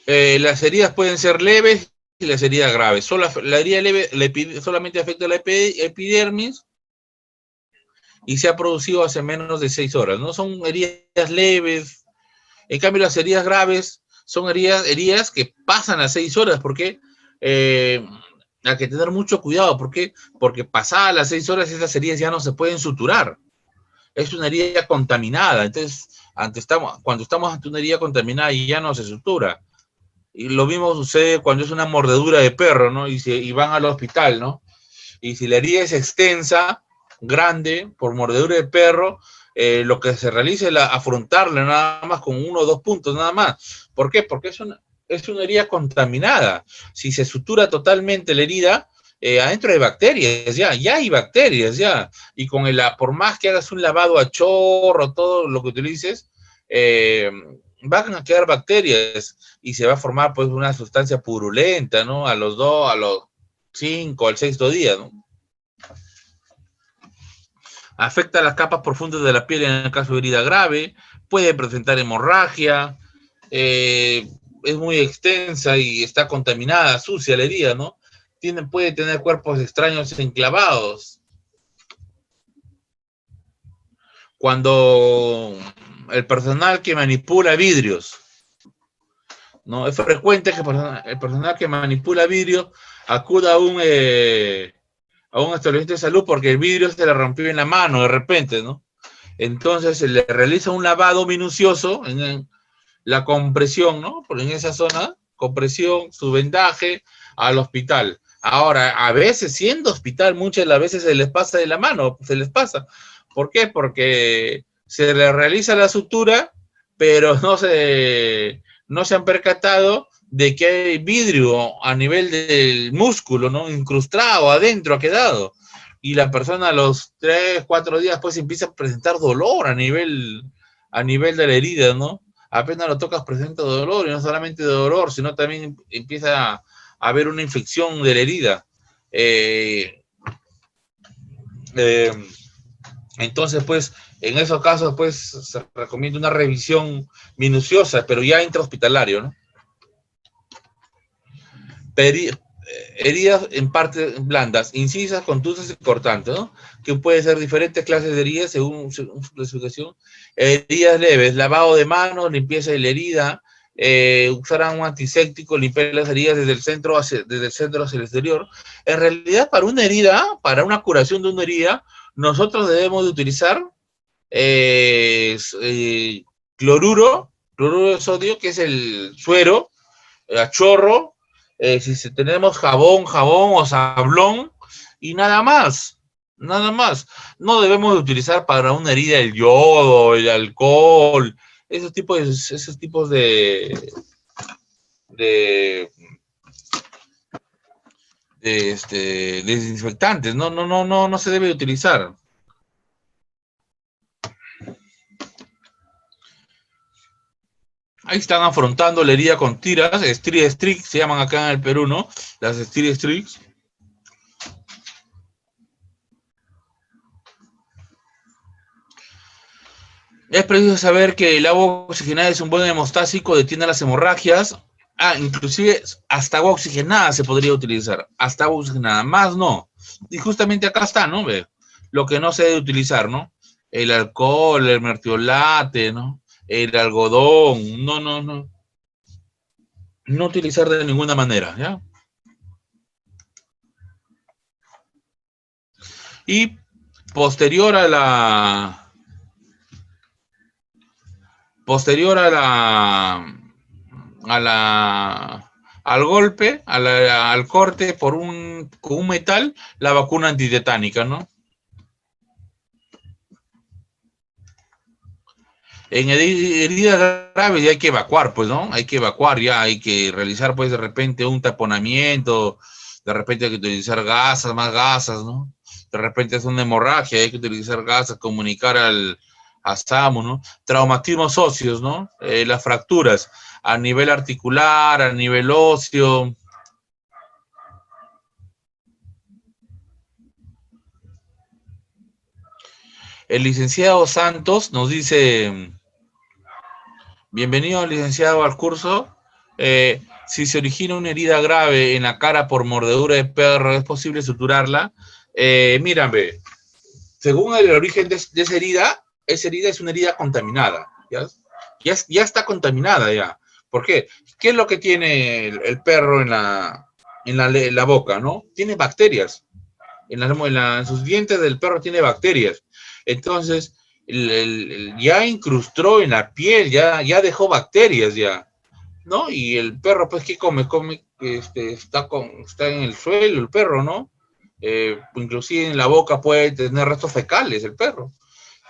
Las heridas pueden ser leves y las heridas graves. La herida leve solamente afecta a la epidermis y se ha producido hace menos de 6 horas, ¿no? Son heridas leves. En cambio, las heridas graves son heridas que pasan a 6 horas. ¿Por qué? Hay que tener mucho cuidado. ¿Por qué? Porque pasadas las 6 horas esas heridas ya no se pueden suturar. Es una herida contaminada. Entonces, cuando estamos ante una herida contaminada y ya no se sutura. Y lo mismo sucede cuando es una mordedura de perro, ¿no? Y van al hospital, ¿no? Y si la herida es extensa, grande, por mordedura de perro, lo que se realiza es afrontarla nada más con 1 o 2 puntos, nada más. ¿Por qué? Porque es una herida contaminada. Si se sutura totalmente la herida, adentro hay bacterias, ya hay bacterias, ya. Y por más que hagas un lavado a chorro, todo lo que utilices, van a quedar bacterias y se va a formar pues una sustancia purulenta, ¿no? A los 5, al 6º día, ¿no? Afecta las capas profundas de la piel en el caso de herida grave, puede presentar hemorragia, es muy extensa y está contaminada, sucia la herida, ¿no? Puede tener cuerpos extraños enclavados. Cuando el personal que manipula vidrios, ¿no? Es frecuente que el personal que manipula vidrios acuda a un establecimiento de salud porque el vidrio se le rompió en la mano de repente, ¿no? Entonces se le realiza un lavado minucioso en la compresión, ¿no? En esa zona, compresión, su vendaje al hospital. Ahora, a veces, siendo hospital, muchas de las veces se les pasa de la mano, se les pasa. ¿Por qué? Porque se le realiza la sutura, pero no se han percatado de que hay vidrio a nivel del músculo, ¿no? Incrustado adentro, ha quedado. Y la persona a los 3, 4 días pues empieza a presentar dolor a nivel de la herida, ¿no? Apenas lo tocas presenta dolor, y no solamente dolor, sino también empieza a haber una infección de la herida. Entonces, pues, en esos casos, pues, se recomienda una revisión minuciosa, pero ya intrahospitalario, ¿no? Heridas en partes blandas, incisas, contusas y cortantes, ¿no? Que puede ser diferentes clases de heridas según su clasificación. Heridas leves, lavado de manos, limpieza de la herida, usar un antiséptico, limpiar las heridas desde el centro hacia el exterior. En realidad, para una herida, para una curación de una herida, nosotros debemos de utilizar cloruro de sodio, que es el suero, a chorro. Si tenemos jabón o sablón y nada más. No debemos utilizar para una herida el yodo, el alcohol, esos tipos de desinfectantes. No se debe utilizar. Ahí están afrontando la herida con tiras, Steri-Strix, se llaman acá en el Perú, ¿no? Las Steri-Strix. Es preciso saber que el agua oxigenada es un buen hemostásico, detiene las hemorragias. Inclusive hasta agua oxigenada se podría utilizar. Hasta agua oxigenada, más no. Y justamente acá está, ¿no? Lo que no se debe utilizar, ¿no? El alcohol, el mertiolate, ¿no? El algodón, no utilizar de ninguna manera, ¿ya? Y posterior a al golpe, al corte con un metal, la vacuna antitetánica, ¿no? En heridas graves ya hay que evacuar, pues, ¿no? Hay que evacuar ya, hay que realizar, pues, de repente un taponamiento, de repente hay que utilizar gasas, más gasas, ¿no? De repente es una hemorragia, hay que utilizar gasas, comunicar a SAMU, ¿no? Traumatismos óseos, ¿no? Las fracturas a nivel articular, a nivel óseo. El licenciado Santos nos dice... Bienvenido, licenciado, al curso. Si se origina una herida grave en la cara por mordedura de perro, ¿es posible suturarla? Mírame, según el origen de esa herida es una herida contaminada. Ya está contaminada ya. ¿Por qué? ¿Qué es lo que tiene el perro en la boca, no? Tiene bacterias. En sus dientes del perro tiene bacterias. Entonces... ya incrustó en la piel, ya dejó bacterias ya, ¿no? Y el perro, pues, ¿qué come? Está en el suelo el perro, ¿no? Inclusive en la boca puede tener restos fecales el perro.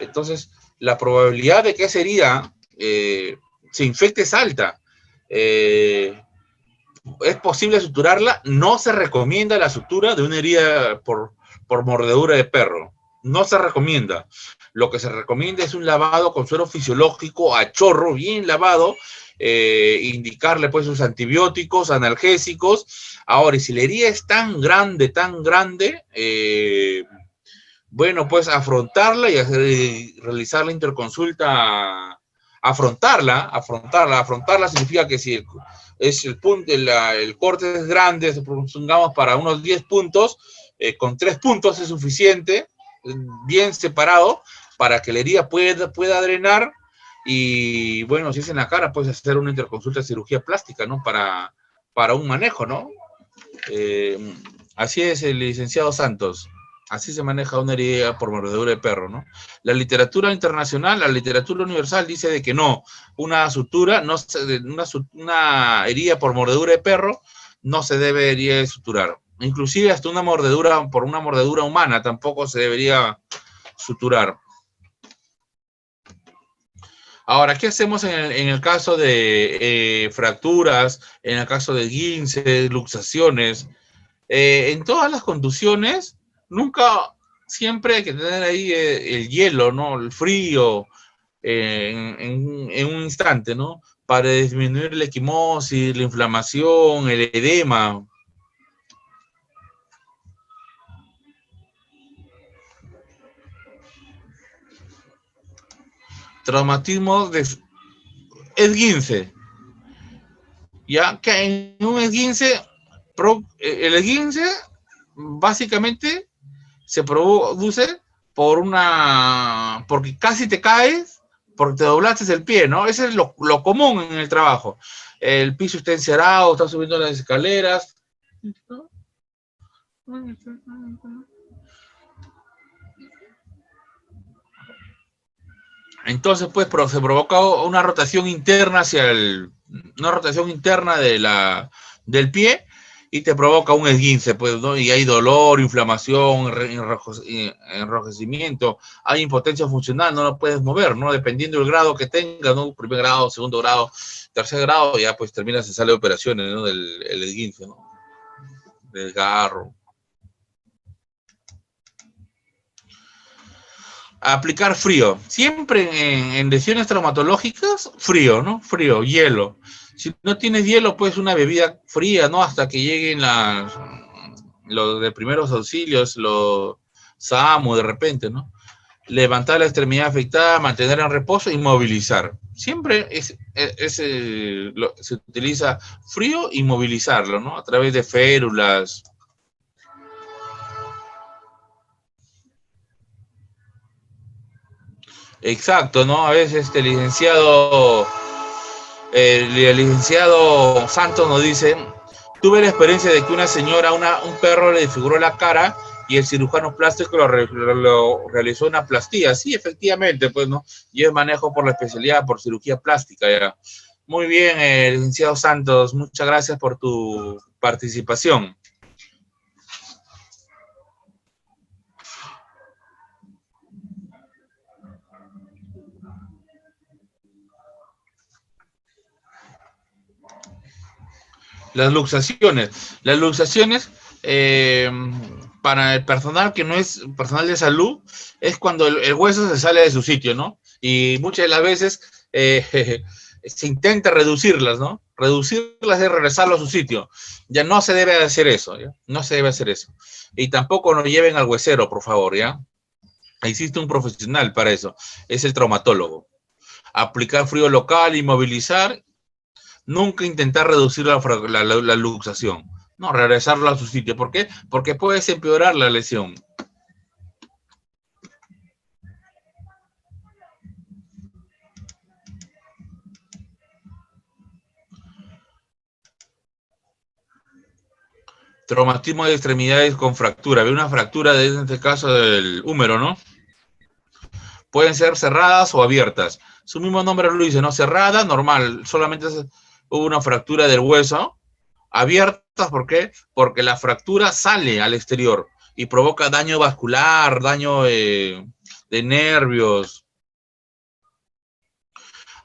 Entonces, la probabilidad de que esa herida se infecte es alta. ¿Es posible suturarla? No se recomienda la sutura de una herida por mordedura de perro. No se recomienda. Lo que se recomienda es un lavado con suero fisiológico a chorro, bien lavado, indicarle pues sus antibióticos, analgésicos. Ahora, y si la herida es tan grande, bueno, pues afrontarla y realizar la interconsulta. Afrontarla significa que si el corte es grande, supongamos para unos 10 puntos, con 3 puntos es suficiente, bien separado, para que la herida pueda drenar. Y bueno, si es en la cara, puedes hacer una interconsulta de cirugía plástica, ¿no? Para un manejo, ¿no? Así es, el licenciado Santos. Así se maneja una herida por mordedura de perro, ¿no? La literatura internacional, la literatura universal dice de que no, una herida por mordedura de perro no se debería suturar. Inclusive hasta una mordedura humana tampoco se debería suturar. Ahora, ¿qué hacemos en el caso de fracturas, en el caso de esguinces, luxaciones? En todas las contusiones, siempre hay que tener ahí el hielo, ¿no? El frío en un instante, ¿no? Para disminuir la equimosis, la inflamación, el edema. Traumatismo de esguince. Ya que en un esguince, el esguince básicamente se produce porque casi te caes, porque te doblaste el pie, ¿no? Eso es lo común en el trabajo. El piso está encerado, está subiendo las escaleras. Entonces, pues, se provoca una rotación interna del pie y te provoca un esguince, pues, ¿no? Y hay dolor, inflamación, enrojecimiento, hay impotencia funcional, no lo puedes mover, ¿no? Dependiendo del grado que tengas, ¿no? Primer grado, segundo grado, tercer grado, ya pues termina se sale de operaciones, ¿no? Del esguince, ¿no? Del garro. Aplicar frío. Siempre en lesiones traumatológicas, frío, ¿no? Frío, hielo. Si no tienes hielo, pues una bebida fría, ¿no? Hasta que lleguen los de primeros auxilios, los SAMU de repente, ¿no? Levantar la extremidad afectada, mantener en reposo y movilizar. Siempre se utiliza frío y movilizarlo, ¿no? A través de férulas. Exacto, ¿no? A veces el licenciado Santos nos dice, tuve la experiencia de que una señora, un perro le desfiguró la cara y el cirujano plástico lo realizó una plastía. Sí, efectivamente, pues, ¿no? Yo manejo por la especialidad, por cirugía plástica, ya. Muy bien, licenciado Santos, muchas gracias por tu participación. Las luxaciones. Las luxaciones, para el personal que no es personal de salud, es cuando el hueso se sale de su sitio, ¿no? Y muchas de las veces se intenta reducirlas, ¿no? Reducirlas es regresarlo a su sitio. Ya no se debe hacer eso, ¿ya? No se debe hacer eso. Y tampoco nos lleven al huesero, por favor, ¿ya? Existe un profesional para eso, es el traumatólogo. Aplicar frío local, inmovilizar. Nunca intentar reducir la luxación. No, regresarlo a su sitio. ¿Por qué? Porque puedes empeorar la lesión. Traumatismo de extremidades con fractura. Ve una fractura, en este caso del húmero, ¿no? Pueden ser cerradas o abiertas. Su mismo nombre lo dice, ¿no? Cerrada, normal. Solamente hubo una fractura del hueso. Abiertas, ¿por qué? Porque la fractura sale al exterior y provoca daño vascular, daño de nervios.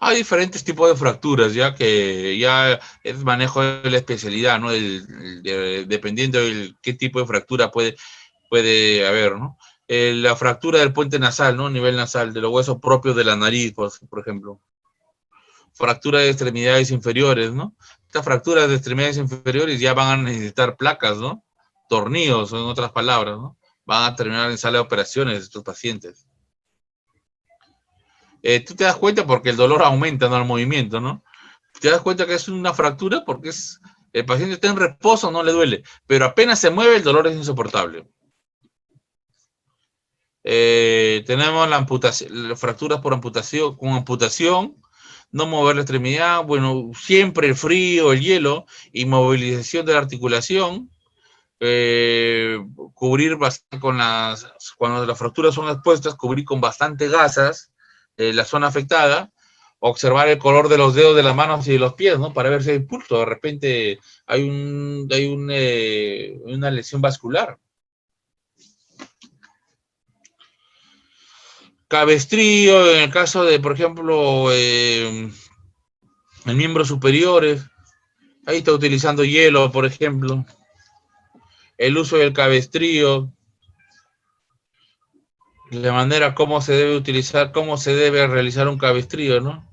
Hay diferentes tipos de fracturas, ya que ya es manejo de la especialidad, ¿no? Dependiendo de qué tipo de fractura puede haber, ¿no? La fractura del puente nasal, ¿no? Nivel nasal, de los huesos propios de la nariz, por ejemplo. Fractura de extremidades inferiores, ¿no? Estas fracturas de extremidades inferiores ya van a necesitar placas, ¿no? Tornillos, en otras palabras, ¿no? Van a terminar en sala de operaciones estos pacientes. Tú te das cuenta porque el dolor aumenta, no el movimiento, ¿no? Te das cuenta que es una fractura porque el paciente está en reposo, no le duele, pero apenas se mueve el dolor es insoportable. Tenemos la amputación, las fracturas por amputación, con amputación, no mover la extremidad, bueno, siempre el frío, el hielo, inmovilización de la articulación, cubrir cuando las fracturas son expuestas, cubrir con bastante gasas la zona afectada, observar el color de los dedos de las manos y de los pies, ¿no? Para ver si hay pulso, de repente hay una lesión vascular. Cabestrillo, en el caso de, por ejemplo, en miembros superiores, ahí está utilizando hielo, por ejemplo. El uso del cabestrillo, la manera cómo se debe utilizar, cómo se debe realizar un cabestrillo, ¿no?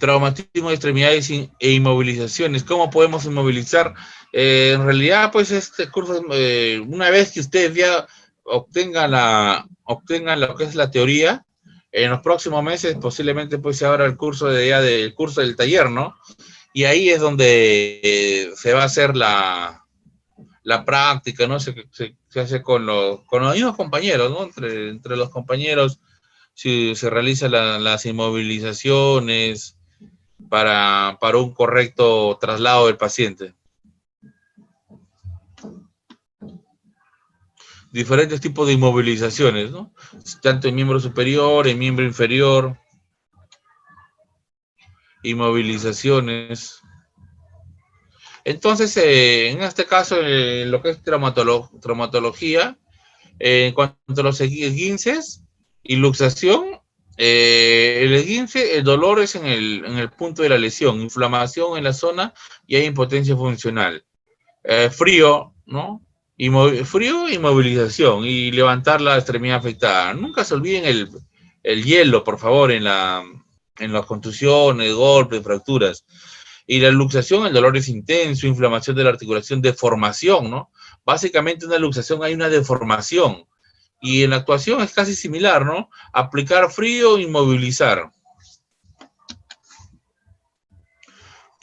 Traumatismo de extremidades e inmovilizaciones. ¿Cómo podemos inmovilizar? En realidad, pues este curso, una vez que ustedes ya obtengan lo que es la teoría, en los próximos meses posiblemente pues se abra el curso del curso del taller, ¿no? Y ahí es donde se va a hacer la práctica, ¿no? Se hace con los mismos compañeros, ¿no? Entre los compañeros si se realizan las inmovilizaciones para un correcto traslado del paciente. Diferentes tipos de inmovilizaciones, ¿no? Tanto en miembro superior, en miembro inferior. Inmovilizaciones. Entonces, en este caso, lo que es traumatología, en cuanto a los esguinces y luxación, el esguince, el dolor es en el punto de la lesión, inflamación en la zona y hay impotencia funcional. Frío, ¿no? Frío, inmovilización y levantar la extremidad afectada. Nunca se olviden el hielo, por favor, en las contusiones, golpes, fracturas. Y la luxación, el dolor es intenso, inflamación de la articulación, deformación, ¿no? Básicamente una luxación hay una deformación. Y en la actuación es casi similar, ¿no? Aplicar frío, inmovilizar.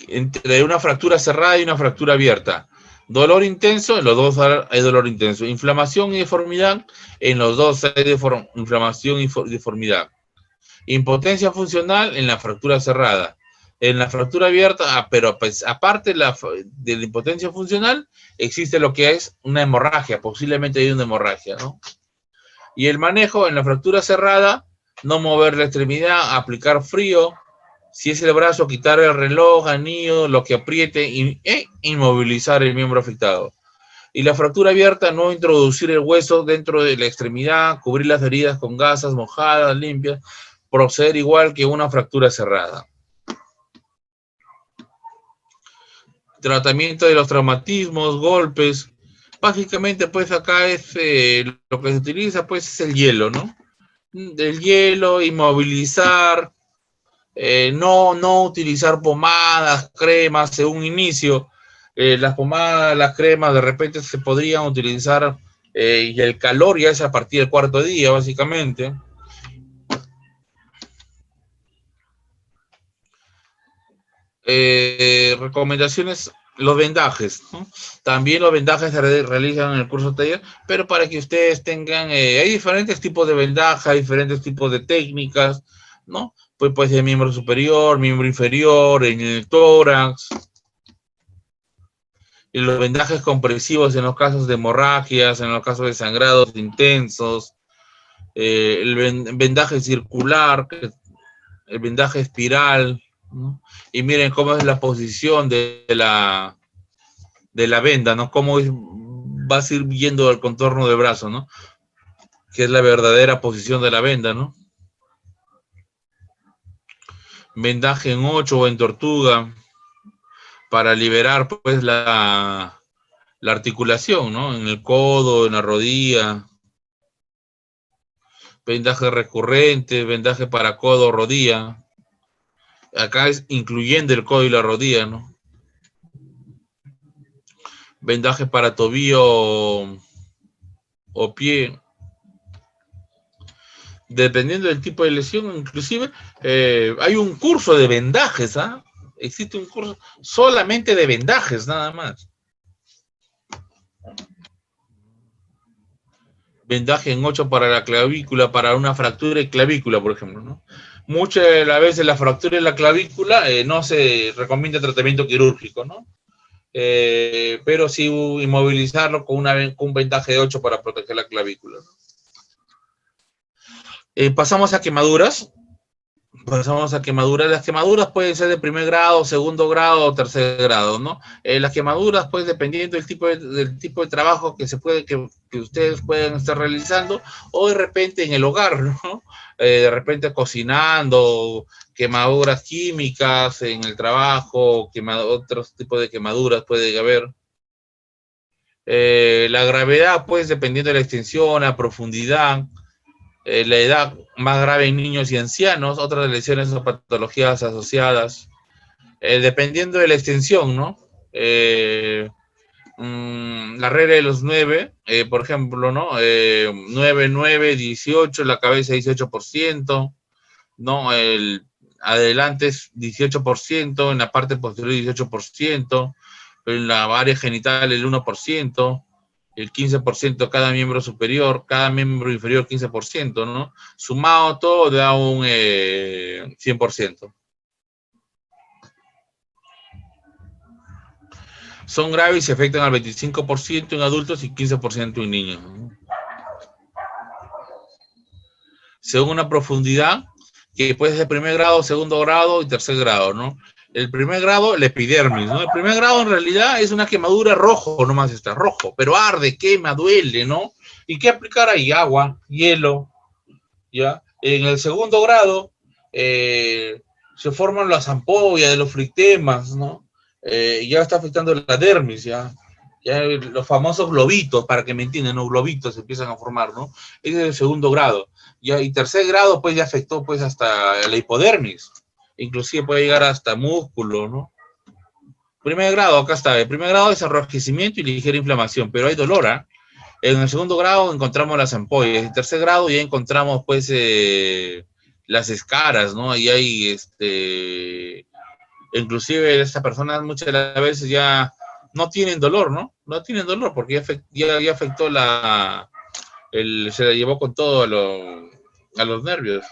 Entre una fractura cerrada y una fractura abierta. Dolor intenso, en los dos hay dolor intenso. Inflamación y deformidad, en los dos hay inflamación y deformidad. Impotencia funcional en la fractura cerrada. En la fractura abierta, pero pues aparte de la impotencia funcional, existe lo que es una hemorragia, posiblemente hay una hemorragia, ¿no? Y el manejo en la fractura cerrada, no mover la extremidad, aplicar frío, si es el brazo, quitar el reloj, anillo, lo que apriete, e inmovilizar el miembro afectado. Y la fractura abierta, no introducir el hueso dentro de la extremidad, cubrir las heridas con gasas mojadas, limpias, proceder igual que una fractura cerrada. Tratamiento de los traumatismos, golpes. Básicamente, pues acá es lo que se utiliza, pues es el hielo, ¿no? Del hielo, inmovilizar, no utilizar pomadas, cremas en un inicio. Las pomadas, las cremas de repente se podrían utilizar y el calor ya es a partir del cuarto día, básicamente. Recomendaciones, los vendajes, ¿no? También los vendajes se realizan en el curso taller, pero para que ustedes tengan, hay diferentes tipos de vendaje, hay diferentes tipos de técnicas, ¿no? Pues puede ser miembro superior, miembro inferior, en el tórax. Y los vendajes compresivos en los casos de hemorragias, en los casos de sangrados intensos, el vendaje circular, el vendaje espiral, ¿no? Y miren cómo es la posición de la venda, ¿no? Cómo vas a ir viendo el contorno del brazo, ¿no? Que es la verdadera posición de la venda, ¿no? Vendaje en 8 o en tortuga para liberar, pues, la articulación, ¿no? En el codo, en la rodilla. Vendaje recurrente, vendaje para codo, rodilla. Acá es incluyendo el codo y la rodilla, ¿no? Vendaje para tobillo o pie. Dependiendo del tipo de lesión, inclusive hay un curso de vendajes, ¿ah? Existe un curso solamente de vendajes, nada más. Vendaje en 8 para la clavícula, para una fractura de clavícula, por ejemplo, ¿no? Muchas de las veces la fractura de la clavícula no se recomienda tratamiento quirúrgico, ¿no? Pero sí inmovilizarlo con un vendaje de 8 para proteger la clavícula, ¿no? Pasamos a quemaduras. Las quemaduras pueden ser de primer grado, segundo grado o tercer grado, ¿no? Las quemaduras, pues, dependiendo del tipo de trabajo que ustedes pueden estar realizando, o de repente en el hogar, ¿no? De repente cocinando, quemaduras químicas en el trabajo, otros tipos de quemaduras puede haber. La gravedad, pues, dependiendo de la extensión, la profundidad, la edad más grave en niños y ancianos, otras lesiones o patologías asociadas, dependiendo de la extensión, ¿no? La regla de los 9, por ejemplo, ¿no? 9, 9, 18, la cabeza 18%, ¿no? El adelante es 18%, en la parte posterior 18%, en la área genital el 1%, el 15% cada miembro superior, cada miembro inferior 15%, ¿no? Sumado todo da un 100%. Son graves y se afectan al 25% en adultos y 15% en niños, ¿no? Según una profundidad, que puede ser primer grado, segundo grado y tercer grado, ¿no? El primer grado, la epidermis, ¿no? El primer grado en realidad es una quemadura rojo, nomás está rojo, pero arde, quema, duele, ¿no? ¿Y qué aplicar ahí? Agua, hielo, ¿ya? En el segundo grado se forman las ampollas de los frictemas, ¿no? Ya está afectando la dermis, ¿ya? Ya los famosos globitos, para que me entiendan, ¿no? Globitos se empiezan a formar, ¿no? Ese es el segundo grado. Ya, y tercer grado, pues ya afectó pues hasta la hipodermis. Inclusive puede llegar hasta músculo, ¿no? Primer grado, acá está. El primer grado es enrojecimiento y ligera inflamación, pero hay dolor, ¿ah? En el segundo grado encontramos las ampollas. En el tercer grado ya encontramos pues las escaras, ¿no? Ahí hay inclusive estas personas muchas de las veces ya no tienen dolor, ¿no? No tienen dolor porque ya afectó se la llevó con todo a los nervios.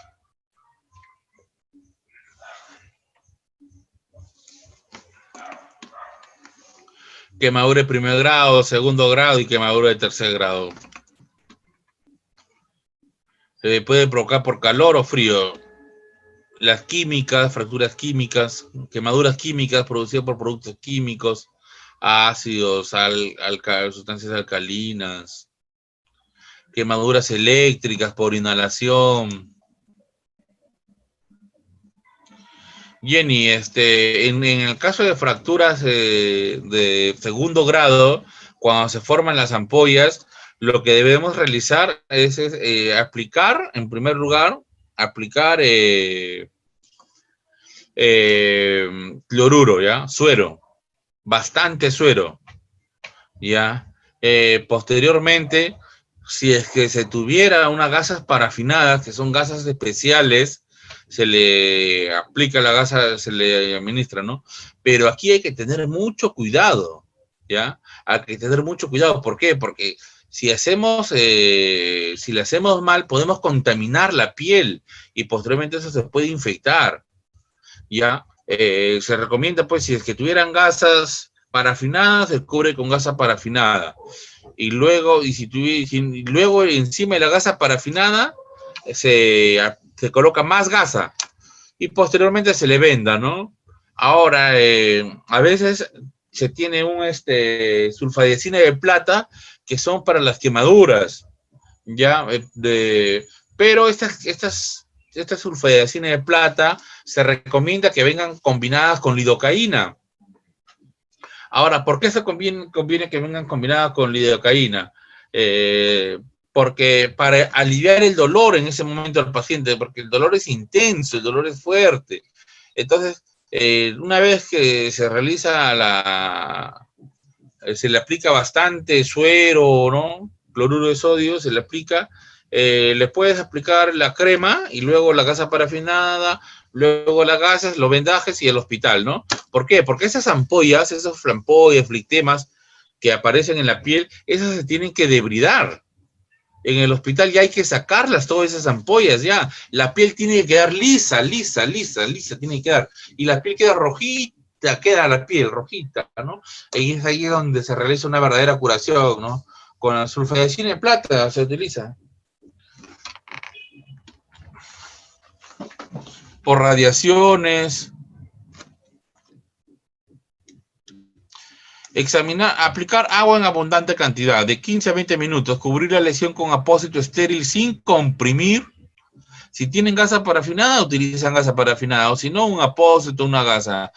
quemadura de primer grado, segundo grado y quemadura de tercer grado. Se puede provocar por calor o frío. Las químicas, fracturas químicas, quemaduras químicas producidas por productos químicos, ácidos, sustancias alcalinas, quemaduras eléctricas por inhalación. Jenny, en el caso de fracturas de segundo grado, cuando se forman las ampollas, lo que debemos realizar es aplicar, en primer lugar, cloruro, ¿ya? Suero, bastante suero, ¿ya? Posteriormente, si es que se tuviera unas gasas parafinadas, que son gasas especiales, se le aplica la gasa, se le administra, ¿no? Pero aquí hay que tener mucho cuidado, ¿ya? Hay que tener mucho cuidado. ¿Por qué? Porque si le hacemos mal, podemos contaminar la piel y posteriormente eso se puede infectar, ¿ya? Se recomienda, pues, si es que tuvieran gasas parafinadas, se cubre con gasa parafinada. Y luego, luego encima de la gasa parafinada, se coloca más gasa y posteriormente se le venda, ¿no? Ahora, a veces se tiene un sulfadiacina de plata que son para las quemaduras, ¿ya? Pero estas sulfadiacina de plata se recomienda que vengan combinadas con lidocaína. Ahora, ¿por qué se conviene que vengan combinadas con lidocaína? Porque para aliviar el dolor en ese momento al paciente, porque el dolor es intenso, el dolor es fuerte. Entonces, una vez que se realiza se le aplica bastante suero, ¿no? Cloruro de sodio, se le aplica, le puedes aplicar la crema y luego la gasa parafinada, luego las gasas, los vendajes y el hospital, ¿no? ¿Por qué? Porque esas ampollas, esos flampollas, flictemas que aparecen en la piel, esas se tienen que debridar. En el hospital ya hay que sacarlas, todas esas ampollas, ya. La piel tiene que quedar lisa, tiene que quedar. Y la piel queda rojita, queda la piel rojita, ¿no? Y es ahí donde se realiza una verdadera curación, ¿no? Con la sulfadiacina de plata se utiliza. Por radiaciones. Aplicar agua en abundante cantidad, de 15 a 20 minutos, cubrir la lesión con apósito estéril sin comprimir. Si tienen gasa parafinada, utilizan gasa parafinada, o si no, un apósito, una gasa.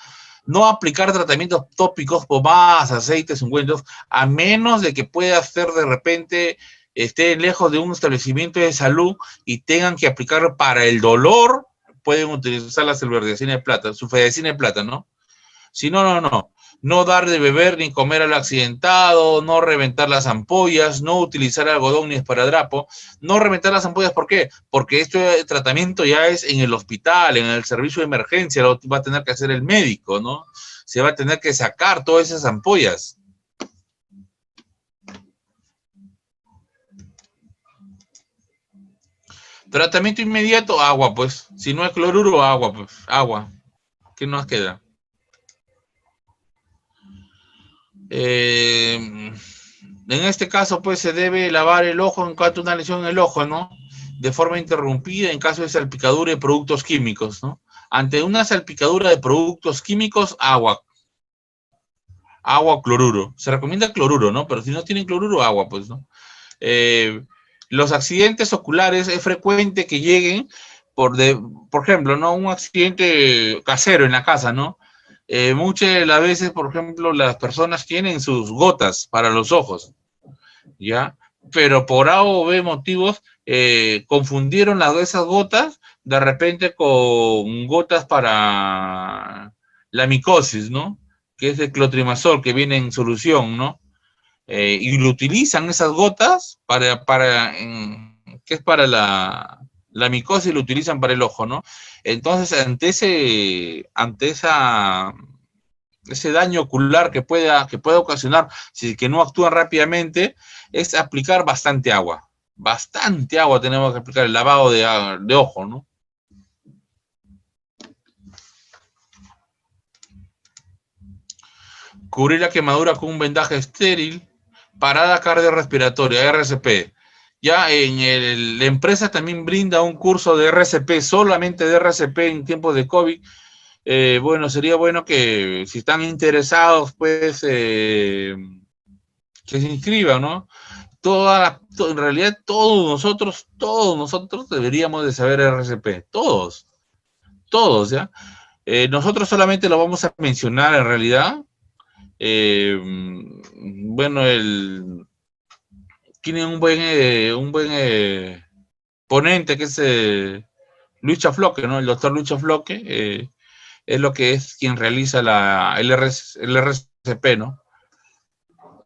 No aplicar tratamientos tópicos, pomadas, aceites, ungüentos, a menos de que pueda ser de repente, esté lejos de un establecimiento de salud y tengan que aplicar para el dolor, pueden utilizar la sulfadiacina de plata, ¿no? Si no, no. No dar de beber ni comer al accidentado, no reventar las ampollas, no utilizar algodón ni esparadrapo. No reventar las ampollas, ¿por qué? Porque este tratamiento ya es en el hospital, en el servicio de emergencia, lo va a tener que hacer el médico, ¿no? Se va a tener que sacar todas esas ampollas. Tratamiento inmediato, agua, pues. Si no es cloruro, agua, pues. Agua. ¿Qué nos queda? En este caso, pues, se debe lavar el ojo en cuanto a una lesión en el ojo, ¿no? De forma interrumpida en caso de salpicadura de productos químicos, ¿no? Ante una salpicadura de productos químicos, agua o cloruro. Se recomienda cloruro, ¿no? Pero si no tienen cloruro, agua, pues, ¿no? Los accidentes oculares es frecuente que lleguen por ejemplo, ¿no? Un accidente casero en la casa, ¿no? Muchas de las veces, por ejemplo, las personas tienen sus gotas para los ojos, ¿ya? Pero por A o B motivos confundieron esas gotas de repente con gotas para la micosis, ¿no? Que es el clotrimazol que viene en solución, ¿no? Y lo utilizan esas gotas que es para la micosis, lo utilizan para el ojo, ¿no? Entonces, ante ese daño ocular que pueda ocasionar, si es que no actúan rápidamente, es aplicar bastante agua. Bastante agua tenemos que aplicar, el lavado de ojo, ¿no? cubrir la quemadura con un vendaje estéril, parada cardiorrespiratoria, RCP. Ya la empresa también brinda un curso de RCP, solamente de RCP en tiempos de COVID. Bueno, sería bueno que si están interesados, pues, que se inscriban, ¿no? En realidad todos nosotros deberíamos de saber RCP, todos, ¿ya? Nosotros solamente lo vamos a mencionar en realidad. Bueno, tiene un buen ponente que es Luis Chafloque, ¿no? El doctor Luis Chafloque es lo que es quien realiza el RCP, ¿no?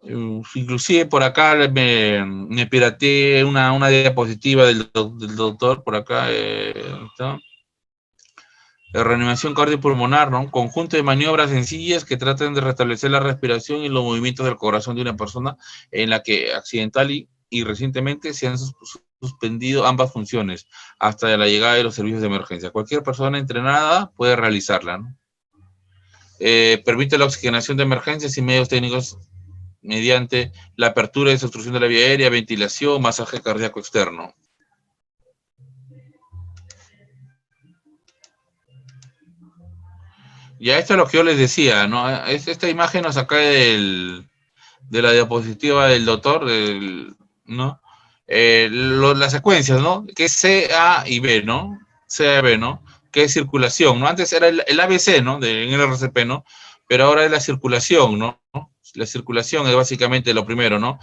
Inclusive por acá me pirateé una diapositiva del doctor por acá, ¿está? Reanimación cardiopulmonar, ¿no? Un conjunto de maniobras sencillas que tratan de restablecer la respiración y los movimientos del corazón de una persona en la que accidental y recientemente se han suspendido ambas funciones hasta la llegada de los servicios de emergencia. Cualquier persona entrenada puede realizarla, ¿no? Permite la oxigenación de emergencias y medios técnicos mediante la apertura y desobstrucción de la vía aérea, ventilación, masaje cardíaco externo. Ya esto es lo que yo les decía, ¿no? Esta imagen nos saca de la diapositiva del doctor, ¿no? Las secuencias, ¿no? Que es C, A y B, ¿no? C, A, B, ¿no? Que es circulación, ¿no? Antes era el ABC, ¿no? En el RCP, ¿no? Pero ahora es la circulación, ¿no? La circulación es básicamente lo primero, ¿no?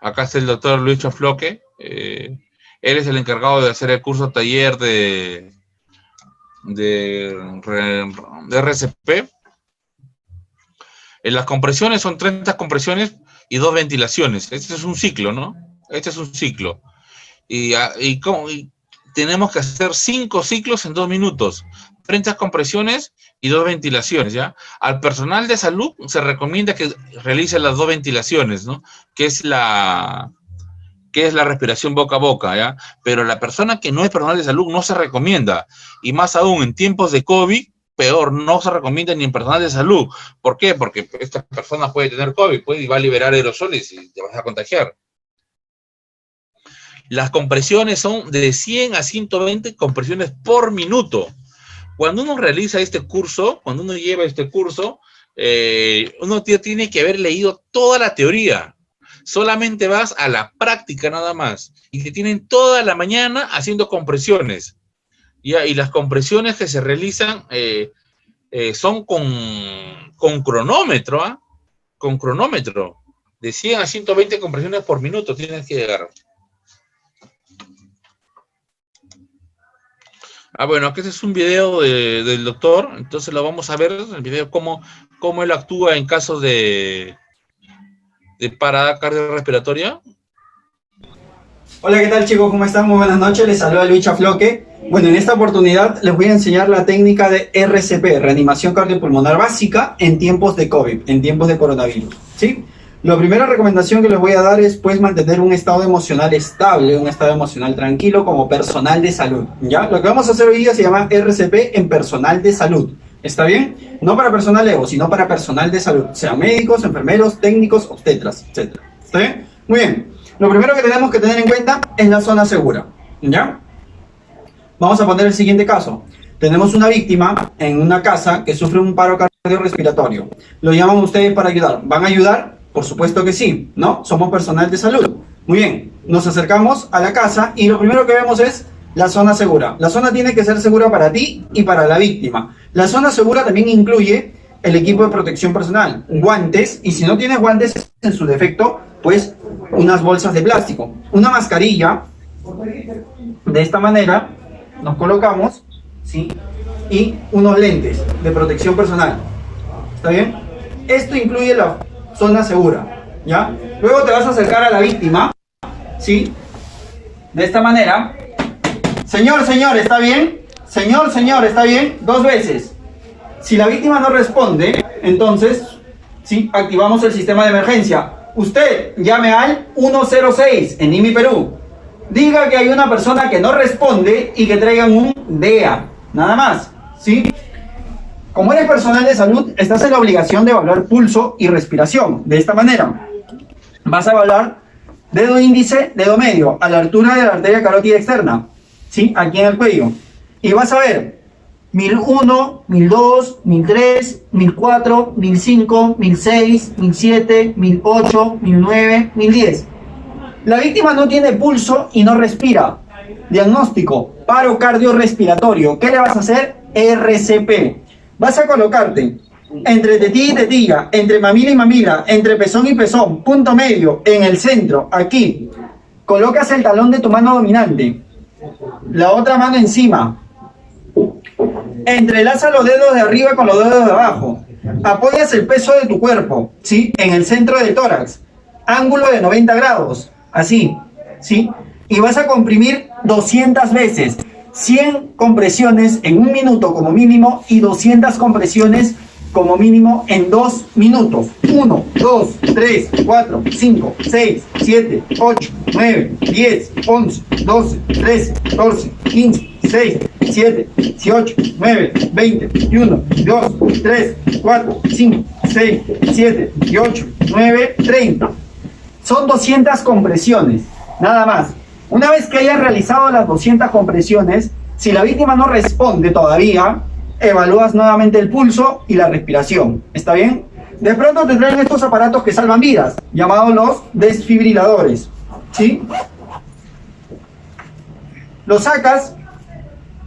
Acá está el doctor Luis Chafloque. Él es el encargado de hacer el curso taller de RCP. En las compresiones son 30 compresiones y 2 ventilaciones. Este es un ciclo, ¿no? Este es un ciclo. Y tenemos que hacer 5 ciclos en 2 minutos. 30 compresiones y 2 ventilaciones, ¿ya? Al personal de salud se recomienda que realice las 2 ventilaciones, ¿no? Que es la respiración boca a boca, ¿ya? Pero la persona que no es personal de salud no se recomienda. Y más aún, en tiempos de COVID, peor, no se recomienda ni en personal de salud. ¿Por qué? Porque esta persona puede tener COVID, y va a liberar aerosoles y te vas a contagiar. Las compresiones son de 100 a 120 compresiones por minuto. Cuando uno realiza este curso, cuando uno lleva este curso, uno tiene que haber leído toda la teoría. Solamente vas a la práctica nada más. Y te tienen toda la mañana haciendo compresiones. ¿Ya? Y las compresiones que se realizan son con cronómetro, ¿ah? Con cronómetro. De 100 a 120 compresiones por minuto tienes que llegar. Bueno, aquí este es un video del doctor. Entonces lo vamos a ver, el video, cómo él actúa en casos de parada cardiorrespiratoria. Hola, ¿qué tal, chicos? ¿Cómo están? Muy buenas noches, les saluda Luis Chafloque. Bueno, en esta oportunidad les voy a enseñar la técnica de RCP, reanimación cardiopulmonar básica en tiempos de COVID, en tiempos de coronavirus, ¿sí? La primera recomendación que les voy a dar es, pues, mantener un estado emocional estable, un estado emocional tranquilo como personal de salud, ¿ya? Lo que vamos a hacer hoy día se llama RCP en personal de salud. ¿Está bien? No para personal EVO, sino para personal de salud, sean médicos, enfermeros, técnicos, obstetras, etc. ¿Está bien? Muy bien. Lo primero que tenemos que tener en cuenta es la zona segura, ¿ya? Vamos a poner el siguiente caso. Tenemos una víctima en una casa que sufre un paro cardiorrespiratorio. Lo llaman ustedes para ayudar. ¿Van a ayudar? Por supuesto que sí, ¿no? Somos personal de salud. Muy bien. Nos acercamos a la casa y lo primero que vemos es la zona segura. La zona tiene que ser segura para ti y para la víctima. La zona segura también incluye el equipo de protección personal, guantes, y si no tienes guantes, en su defecto, pues unas bolsas de plástico, una mascarilla. De esta manera nos colocamos, ¿sí? Y unos lentes de protección personal. ¿Está bien? Esto incluye la zona segura, ¿ya? Luego te vas a acercar a la víctima, ¿sí? De esta manera. Señor, ¿está bien? Señor, ¿está bien? 2 veces. Si la víctima no responde, entonces, ¿sí? Activamos el sistema de emergencia. Usted llame al 106 en IMI Perú. Diga que hay una persona que no responde y que traigan un DEA. Nada más, ¿sí? Como eres personal de salud, estás en la obligación de evaluar pulso y respiración. De esta manera, vas a evaluar dedo índice, dedo medio, a la altura de la arteria carótida externa, ¿sí? Aquí en el cuello. Y vas a ver 1001, 1002, 1003, 1004, 1005, 1006, 1007, 1008, 1009, 1010. La víctima no tiene pulso y no respira. Diagnóstico, paro cardiorrespiratorio. ¿Qué le vas a hacer? RCP. Vas a colocarte entre tetilla y tetilla, entre mamila y mamila, entre pezón y pezón, punto medio, en el centro, aquí. Colocas el talón de tu mano dominante, la otra mano encima. Entrelaza los dedos de arriba con los dedos de abajo. Apoyas el peso de tu cuerpo, ¿sí? En el centro del tórax. Ángulo de 90 grados, así, ¿sí? Y vas a comprimir 200 veces. 100 compresiones en 1 minuto como mínimo y 200 compresiones como mínimo en 2 minutos. 1, 2, 3, 4, 5, 6, 7, 8, 9, 10, 11, 12, 13, 14, 15, 16, 17, 18, 9, 20, 21, 2, 3, 4, 5, 6, 7, 8, 9, 30. Son 200 compresiones, nada más. Una vez que hayas realizado las 200 compresiones, si la víctima no responde todavía, evalúas nuevamente el pulso y la respiración. ¿Está bien? De pronto te traen estos aparatos que salvan vidas, llamados los desfibriladores, ¿sí? Lo sacas,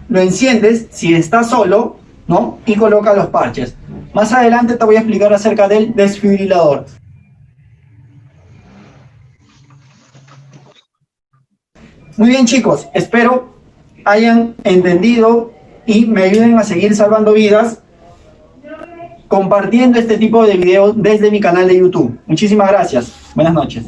lo enciendes, si estás solo, ¿no? Y colocas los parches. Más adelante te voy a explicar acerca del desfibrilador. Muy bien, chicos, espero hayan entendido y me ayuden a seguir salvando vidas compartiendo este tipo de videos desde mi canal de YouTube. Muchísimas gracias. Buenas noches.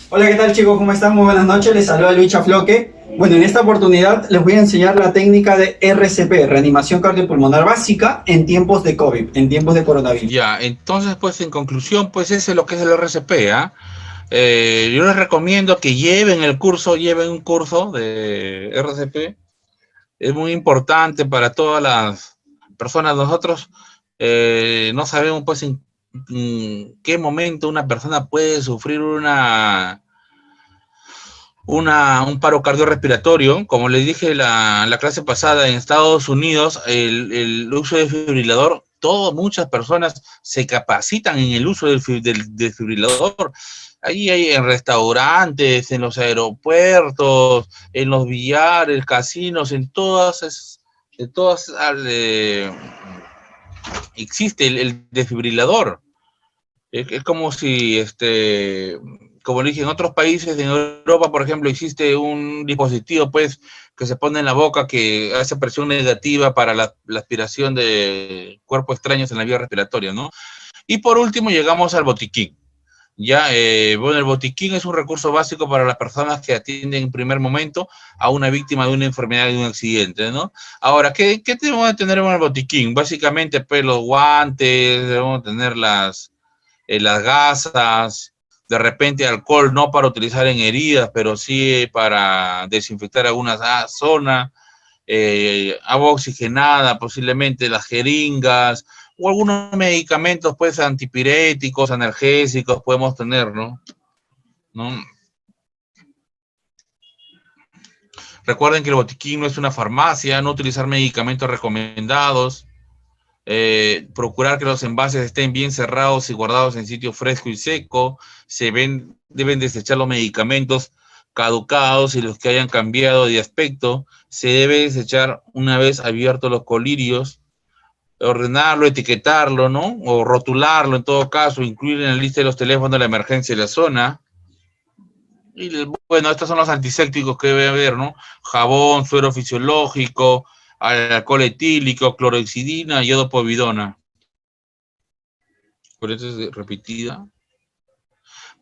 Hola, ¿qué tal, chicos? ¿Cómo están? Muy buenas noches. Les saluda Luis Chafloque. Bueno, en esta oportunidad les voy a enseñar la técnica de RCP, reanimación cardiopulmonar básica en tiempos de COVID, en tiempos de coronavirus. Ya, entonces, pues, en conclusión, pues, ese es lo que es el RCP, ¿ah? Yo les recomiendo que lleven un curso de RCP. Es muy importante para todas las personas. Nosotros no sabemos, pues, en qué momento una persona puede sufrir un paro cardiorrespiratorio. Como les dije la clase pasada, en Estados Unidos, el uso del desfibrilador, muchas personas se capacitan en el uso del desfibrilador. Ahí hay en restaurantes, en los aeropuertos, en los billares, casinos, en todas existe el desfibrilador. Es como si, como dije, en otros países, en Europa, por ejemplo, existe un dispositivo, pues, que se pone en la boca que hace presión negativa para la aspiración de cuerpos extraños en la vía respiratoria, ¿no? Y por último llegamos al botiquín. Ya, bueno, el botiquín es un recurso básico para las personas que atienden en primer momento a una víctima de una enfermedad, de un accidente, ¿no? Ahora, ¿qué debemos de tener en el botiquín? Básicamente, pues, los guantes, debemos tener las gasas, de repente alcohol, no para utilizar en heridas, pero sí para desinfectar alguna zona, agua oxigenada, posiblemente las jeringas, o algunos medicamentos, pues, antipiréticos, analgésicos, podemos tener, ¿no? Recuerden que el botiquín no es una farmacia, no utilizar medicamentos recomendados, procurar que los envases estén bien cerrados y guardados en sitio fresco y seco, deben desechar los medicamentos caducados y los que hayan cambiado de aspecto, se debe desechar una vez abiertos los colirios, ordenarlo, etiquetarlo, ¿no? O rotularlo en todo caso, incluir en la lista de los teléfonos de la emergencia de la zona. Y bueno, estos son los antisépticos que debe haber, ¿no? Jabón, suero fisiológico, alcohol etílico, clorhexidina, yodo povidona. Por eso es repetida.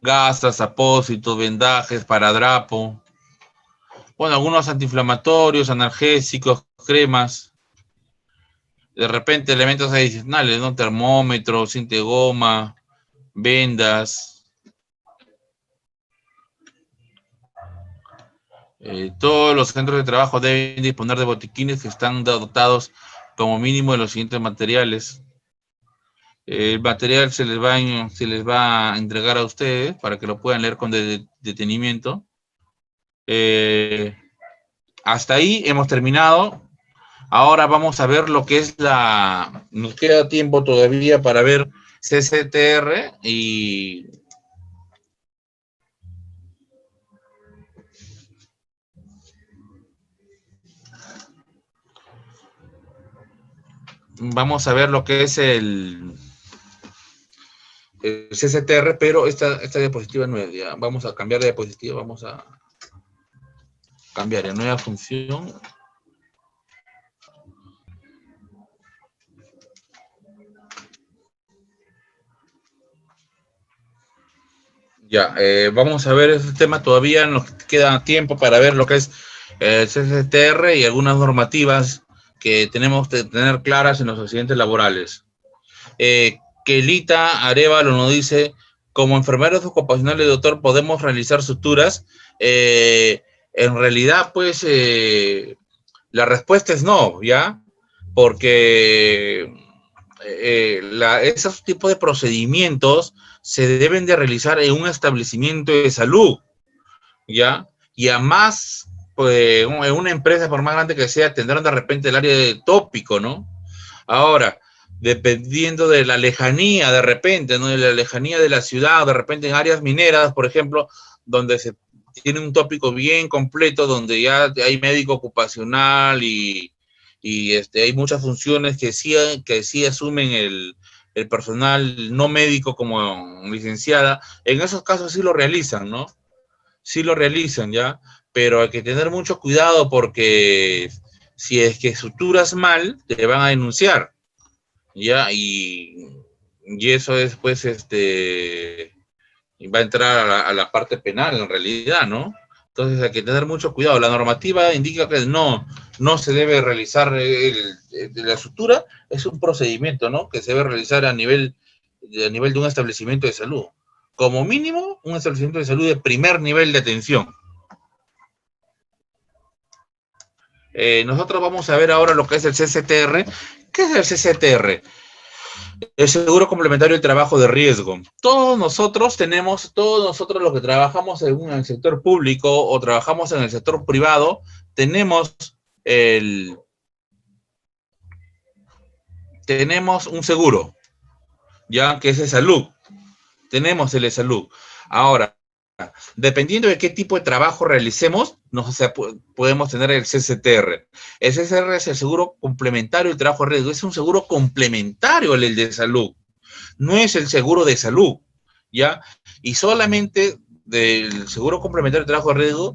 Gasas, apósitos, vendajes, paradrapo. Bueno, algunos antiinflamatorios, analgésicos, cremas. De repente elementos adicionales, ¿no? Termómetro, cinta de goma, vendas. Todos los centros de trabajo deben disponer de botiquines que están dotados como mínimo de los siguientes materiales. El material se les va a entregar a ustedes para que lo puedan leer con detenimiento. Hasta ahí hemos terminado. Ahora vamos a ver lo que es nos queda tiempo todavía para ver CCTR y vamos a ver lo que es el CCTR, pero esta diapositiva no es, ya. Vamos a cambiar de diapositiva, vamos a cambiar a nueva función. Ya, vamos a ver este tema, todavía nos queda tiempo para ver lo que es el CCTR y algunas normativas que tenemos que tener claras en los accidentes laborales. Kelita Arevalo nos dice, como enfermeros ocupacionales, doctor, ¿podemos realizar suturas? En realidad, pues, la respuesta es no, ¿ya? Porque esos tipos de procedimientos se deben de realizar en un establecimiento de salud, ¿ya? Y además, pues, en una empresa, por más grande que sea, tendrán de repente el área de tópico, ¿no? Ahora, dependiendo de la lejanía, de repente, ¿no? De la lejanía de la ciudad, de repente en áreas mineras, por ejemplo, donde se tiene un tópico bien completo, donde ya hay médico ocupacional y hay muchas funciones que sí asumen el personal no médico como licenciada. En esos casos sí lo realizan, ¿no? Sí lo realizan, ¿ya? Pero hay que tener mucho cuidado porque si es que suturas mal, te van a denunciar, ¿ya? Y eso es, pues, va a entrar a la parte penal, en realidad, ¿no? Entonces hay que tener mucho cuidado. La normativa indica que no se debe realizar la sutura, es un procedimiento, ¿no? Que se debe realizar a nivel de un establecimiento de salud. Como mínimo, un establecimiento de salud de primer nivel de atención. Nosotros vamos a ver ahora lo que es el CCTR. ¿Qué es el CCTR? El seguro complementario de trabajo de riesgo. Todos nosotros los que trabajamos en el sector público o trabajamos en el sector privado, tenemos un seguro, ya que es de salud. Tenemos el de salud. Ahora, dependiendo de qué tipo de trabajo realicemos, podemos tener el CCTR. El CCTR es el seguro complementario de trabajo de riesgo. Es un seguro complementario el de salud. No es el seguro de salud, ¿ya? Y solamente del seguro complementario de trabajo de riesgo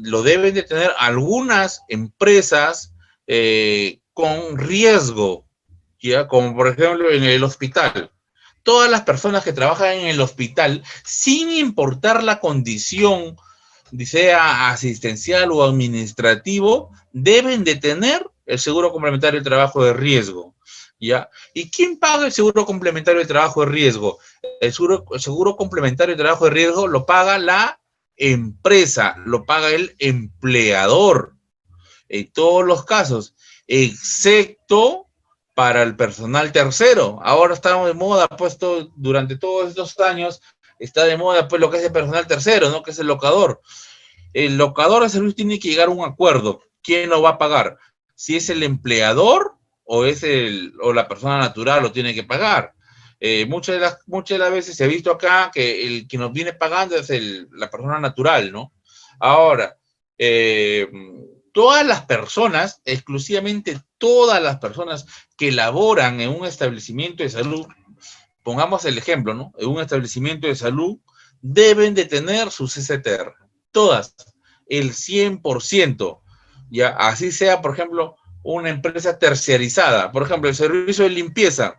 lo deben de tener algunas empresas con riesgo, ¿ya? Como por ejemplo en el hospital. Todas las personas que trabajan en el hospital, sin importar la condición, sea asistencial o administrativo, deben de tener el seguro complementario de trabajo de riesgo, ¿ya? ¿Y quién paga el seguro complementario de trabajo de riesgo? El seguro complementario de trabajo de riesgo lo paga la empresa, lo paga el empleador, en todos los casos, excepto para el personal tercero. Ahora estamos de moda, pues durante todos estos años está de moda pues lo que es el personal tercero, ¿no? Que es el locador. El locador de servicio tiene que llegar a un acuerdo. ¿Quién lo va a pagar? Si es el empleador o la persona natural lo tiene que pagar. Muchas de las veces se ha visto acá que el que nos viene pagando es la persona natural, ¿no? Ahora, todas las personas, exclusivamente todas las personas que laboran en un establecimiento de salud, pongamos el ejemplo, ¿no? En un establecimiento de salud, deben de tener su CCTR. Todas, el 100%. Ya, así sea, por ejemplo, una empresa terciarizada. Por ejemplo, el servicio de limpieza.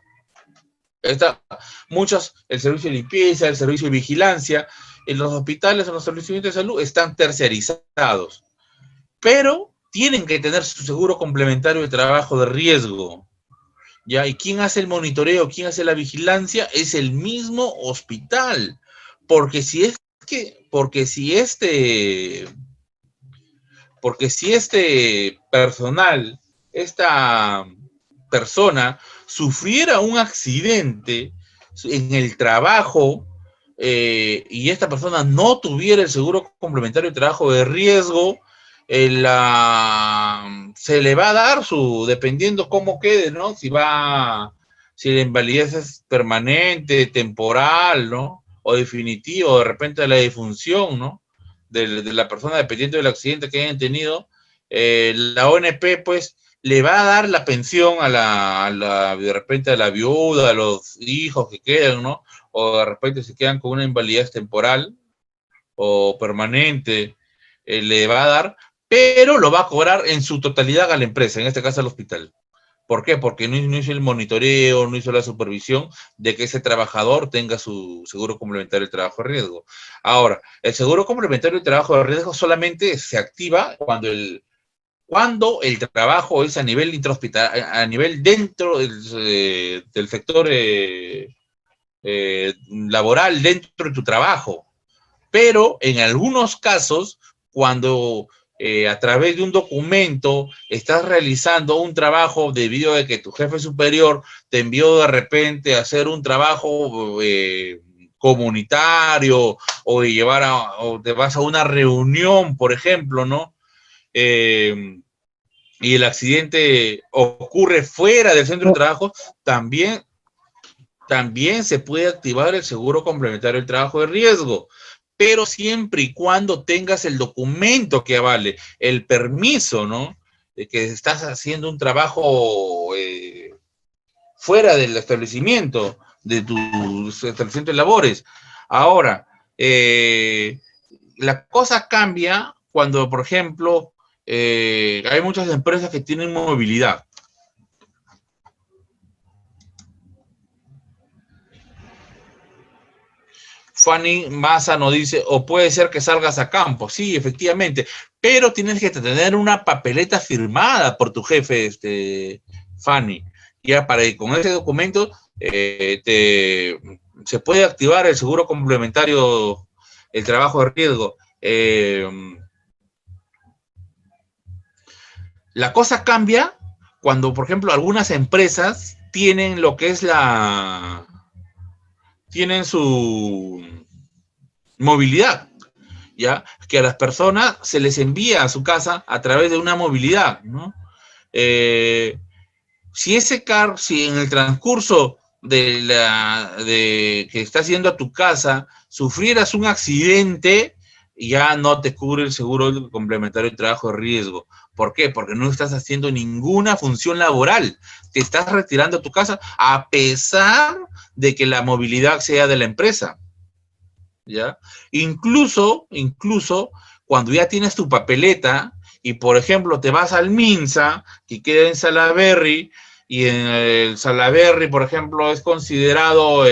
El servicio de limpieza, el servicio de vigilancia, en los hospitales, en los establecimientos de salud, están terciarizados. Pero tienen que tener su seguro complementario de trabajo de riesgo, ¿ya? ¿Y quién hace el monitoreo? ¿Quién hace la vigilancia? Es el mismo hospital. Porque si Porque si este personal, esta persona, sufriera un accidente en el trabajo y esta persona no tuviera el seguro complementario de trabajo de riesgo, se le va a dar dependiendo cómo quede, ¿no? Si la invalidez es permanente, temporal, ¿no? O definitivo, de repente la defunción, ¿no? De la persona dependiendo del accidente que hayan tenido, la ONP, pues, le va a dar la pensión de repente a la viuda, a los hijos que quedan, ¿no? O de repente se quedan con una invalidez temporal o permanente, le va a dar, pero lo va a cobrar en su totalidad a la empresa, en este caso al hospital. ¿Por qué? Porque no hizo el monitoreo, no hizo la supervisión de que ese trabajador tenga su seguro complementario de trabajo de riesgo. Ahora, el seguro complementario de trabajo de riesgo solamente se activa cuando el trabajo es a nivel intrahospitalario, a nivel dentro del sector laboral, dentro de tu trabajo. Pero en algunos casos, cuando a través de un documento estás realizando un trabajo debido a que tu jefe superior te envió de repente a hacer un trabajo comunitario o te vas a una reunión, por ejemplo, ¿no? Y el accidente ocurre fuera del centro de trabajo, también se puede activar el seguro complementario del trabajo de riesgo, pero siempre y cuando tengas el documento que avale, el permiso, ¿no? De que estás haciendo un trabajo fuera del establecimiento, de tu establecimiento de labores. Ahora, la cosa cambia cuando, por ejemplo, hay muchas empresas que tienen movilidad. Fanny Massa nos dice, o puede ser que salgas a campo. Sí, efectivamente, pero tienes que tener una papeleta firmada por tu jefe, Fanny. Ya con ese documento se puede activar el seguro complementario, el trabajo de riesgo. La cosa cambia cuando, por ejemplo, algunas empresas tienen lo que es tienen su movilidad, ¿ya? Que a las personas se les envía a su casa a través de una movilidad, ¿no? Si en el transcurso que estás yendo a tu casa sufrieras un accidente, ya no te cubre el seguro complementario de trabajo de riesgo. ¿Por qué? Porque no estás haciendo ninguna función laboral. Te estás retirando a tu casa a pesar de que la movilidad sea de la empresa, ¿ya? Incluso cuando ya tienes tu papeleta y, por ejemplo, te vas al MINSA, que queda en Salaberry, y en el Salaberry, por ejemplo, es considerado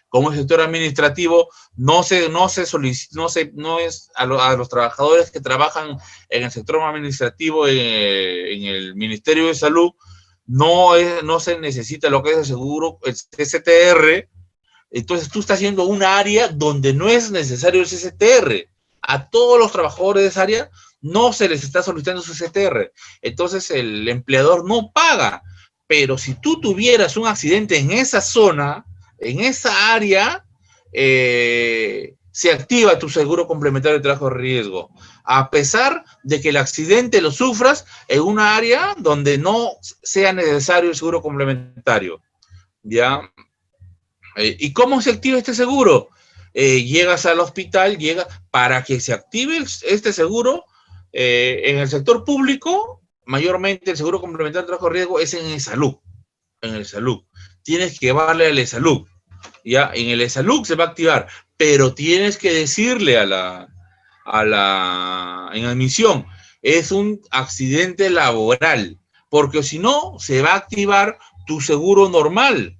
como sector administrativo, no es a los trabajadores que trabajan en el sector administrativo en el Ministerio de Salud, no se necesita lo que es el seguro, el CSTR. Entonces tú estás haciendo un área donde no es necesario el CSTR. A todos los trabajadores de esa área no se les está solicitando su CSTR. Entonces el empleador no paga. Pero si tú tuvieras un accidente en esa zona, en esa área, se activa tu seguro complementario de trabajo de riesgo, a pesar de que el accidente lo sufras en una área donde no sea necesario el seguro complementario, ¿ya? ¿Y cómo se activa este seguro? Llegas al hospital, para que se active este seguro en el sector público. Mayormente el seguro complementario de trabajo de riesgo es en el salud. Tienes que llevarle al salud. Ya, en el salud se va a activar, pero tienes que decirle en admisión, es un accidente laboral, porque si no, se va a activar tu seguro normal,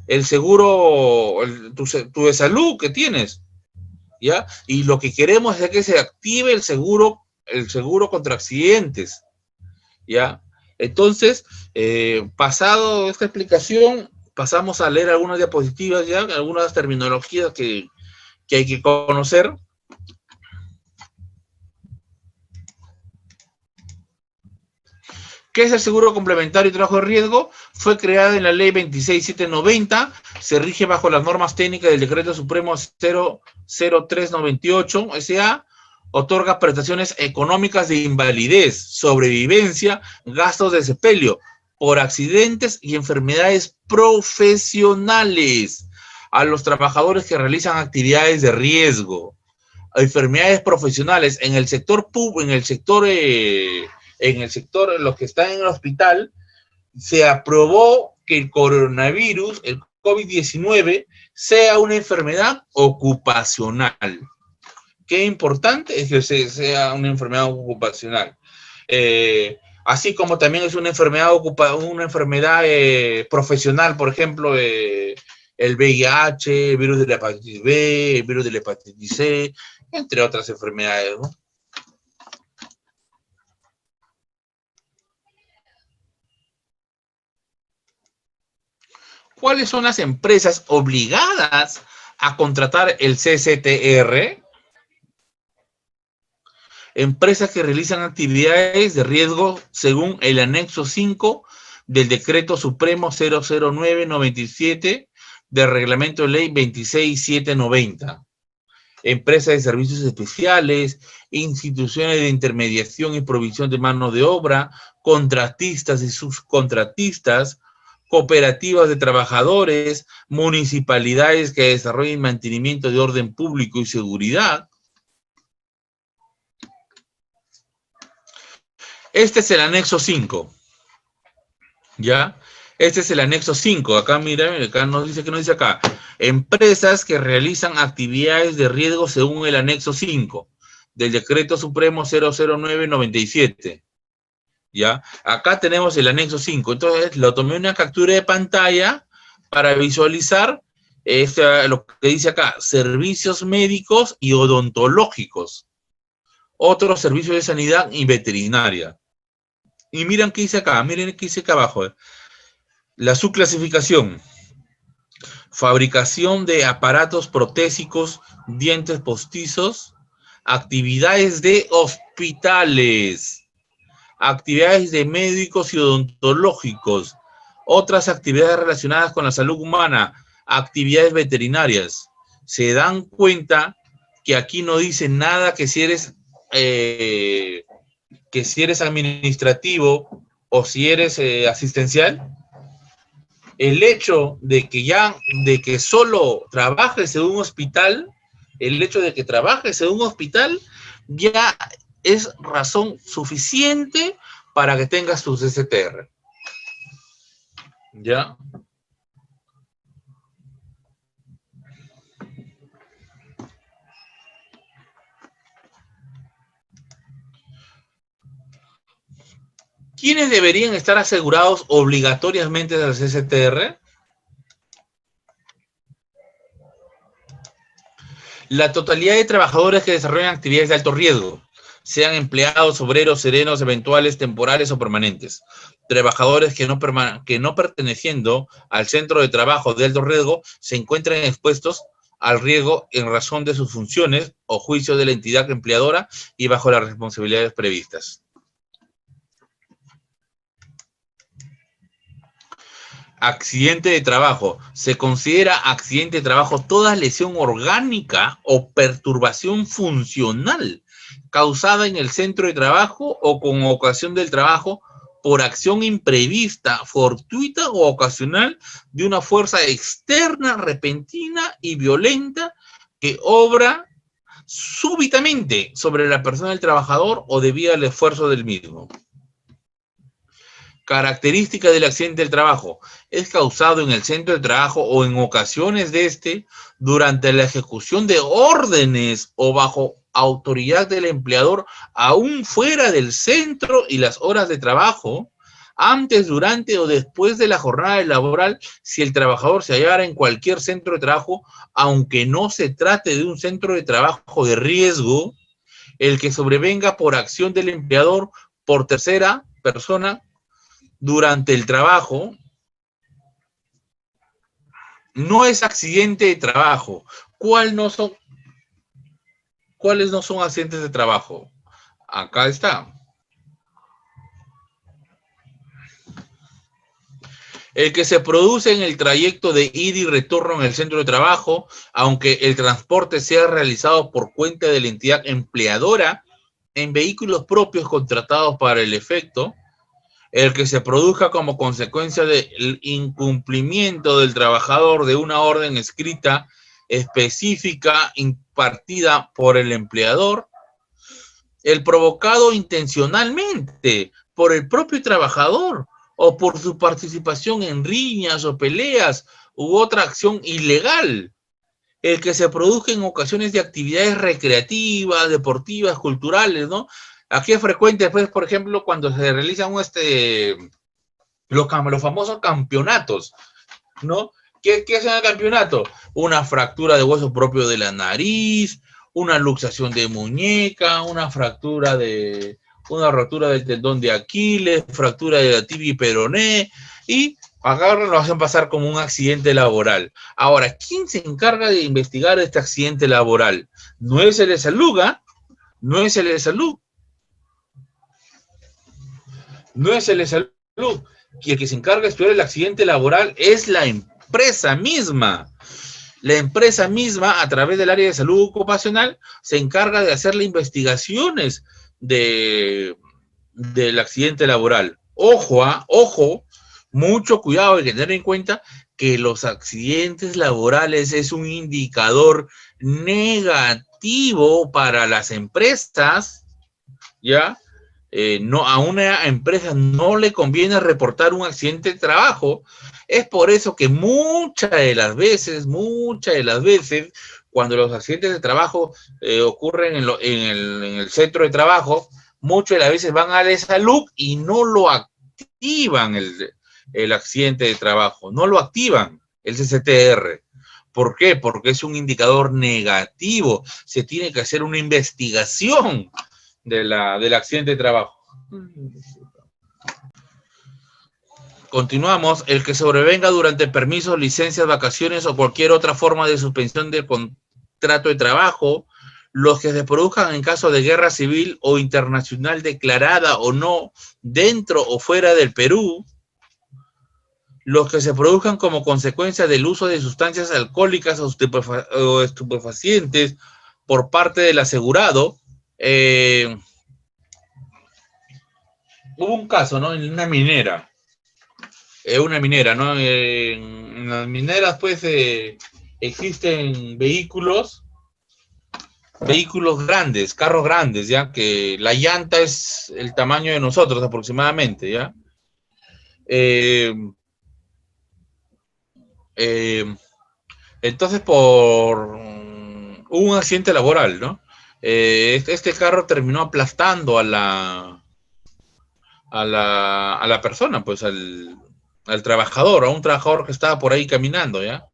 el seguro, tu de salud que tienes, ¿ya? Y lo que queremos es que se active el seguro contra accidentes, ¿ya? Entonces, pasado esta explicación, pasamos a leer algunas diapositivas, ya, algunas terminologías que hay que conocer. ¿Qué es el seguro complementario y trabajo de riesgo? Fue creada en la ley 26790, se rige bajo las normas técnicas del decreto supremo 00398 SA, otorga prestaciones económicas de invalidez, sobrevivencia, gastos de sepelio por accidentes y enfermedades profesionales a los trabajadores que realizan actividades de riesgo, a enfermedades profesionales en el sector público, en el sector, los que están en el hospital. Se aprobó que el coronavirus, el COVID-19, sea una enfermedad ocupacional. Qué importante es que sea una enfermedad ocupacional. Así como también es una enfermedad profesional, por ejemplo, el VIH, el virus de la hepatitis B, el virus de la hepatitis C, entre otras enfermedades, ¿no? ¿Cuáles son las empresas obligadas a contratar el CCTR? Empresas que realizan actividades de riesgo según el anexo 5 del Decreto Supremo 00997 del Reglamento de Ley 26790. Empresas de servicios especiales, instituciones de intermediación y provisión de mano de obra, contratistas y subcontratistas, cooperativas de trabajadores, municipalidades que desarrollen mantenimiento de orden público y seguridad. Este es el anexo 5. ¿Ya? Este es el anexo 5. Acá, mira, acá nos dice, ¿qué nos dice acá? Empresas que realizan actividades de riesgo según el anexo 5 del Decreto Supremo 00997. ¿Ya? Acá tenemos el anexo 5. Entonces, lo tomé una captura de pantalla para visualizar lo que dice acá: servicios médicos y odontológicos, otros servicios de sanidad y veterinaria. Y miren qué dice acá, miren qué dice acá abajo. La subclasificación: fabricación de aparatos protésicos, dientes postizos, actividades de hospitales, actividades de médicos y odontológicos, otras actividades relacionadas con la salud humana, actividades veterinarias. Se dan cuenta que aquí no dice nada que si eres administrativo o si eres asistencial. El hecho de que solo trabajes en un hospital, ya es razón suficiente para que tengas tu CCTR. ¿Ya? ¿Quiénes deberían estar asegurados obligatoriamente del CCTR? La totalidad de trabajadores que desarrollan actividades de alto riesgo, sean empleados, obreros, serenos, eventuales, temporales o permanentes. Trabajadores que no perteneciendo al centro de trabajo de alto riesgo se encuentran expuestos al riesgo en razón de sus funciones o juicio de la entidad empleadora y bajo las responsabilidades previstas. Accidente de trabajo. Se considera accidente de trabajo toda lesión orgánica o perturbación funcional causada en el centro de trabajo o con ocasión del trabajo por acción imprevista, fortuita o ocasional de una fuerza externa, repentina y violenta que obra súbitamente sobre la persona del trabajador o debido al esfuerzo del mismo. Característica del accidente del trabajo: es causado en el centro de trabajo o en ocasiones de durante la ejecución de órdenes o bajo autoridad del empleador, aún fuera del centro y las horas de trabajo, antes, durante o después de la jornada laboral, si el trabajador se hallara en cualquier centro de trabajo, aunque no se trate de un centro de trabajo de riesgo, el que sobrevenga por acción del empleador por tercera persona durante el trabajo, no es accidente de trabajo. ¿Cuáles no son accidentes de trabajo? Acá está. El que se produce en el trayecto de ida y retorno en el centro de trabajo, aunque el transporte sea realizado por cuenta de la entidad empleadora en vehículos propios contratados para el efecto. El que se produzca como consecuencia del incumplimiento del trabajador de una orden escrita específica impartida por el empleador. El provocado intencionalmente por el propio trabajador o por su participación en riñas o peleas u otra acción ilegal. El que se produzca en ocasiones de actividades recreativas, deportivas, culturales, ¿no? Aquí es frecuente, pues, por ejemplo, cuando se realizan los famosos campeonatos, ¿no? ¿Qué es el campeonato? Una fractura de hueso propio de la nariz, una luxación de muñeca, una rotura del tendón de Aquiles, fractura de la tibia y peroné, y acá lo hacen pasar como un accidente laboral. Ahora, ¿quién se encarga de investigar este accidente laboral? No es el de salud, ¿ah? No es el de salud. No es el de salud. Y el que se encarga de estudiar el accidente laboral es la empresa misma. La empresa misma, a través del área de salud ocupacional, se encarga de hacerle investigaciones del accidente laboral. Ojo, ojo, mucho cuidado, hay que tener en cuenta que los accidentes laborales es un indicador negativo para las empresas, ¿ya? No, a una empresa no le conviene reportar un accidente de trabajo. Es por eso que muchas de las veces, cuando los accidentes de trabajo ocurren en el centro de trabajo, muchas de las veces van a la salud y no lo activan el accidente de trabajo, no lo activan el CCTR. ¿Por qué? Porque es un indicador negativo. Se tiene que hacer una investigación del accidente de trabajo. Continuamos. El que sobrevenga durante permisos, licencias, vacaciones o cualquier otra forma de suspensión del contrato de trabajo, los que se produzcan en caso de guerra civil o internacional declarada o no, dentro o fuera del Perú, los que se produzcan como consecuencia del uso de sustancias alcohólicas o estupefacientes por parte del asegurado. Hubo un caso, ¿no? En una minera, ¿no? En las mineras, pues, existen vehículos grandes, carros grandes, ¿ya? Que la llanta es el tamaño de nosotros aproximadamente, ¿ya? Entonces, hubo un accidente laboral, ¿no? Este carro terminó aplastando a la persona, pues al trabajador, a un trabajador que estaba por ahí caminando, ¿ya?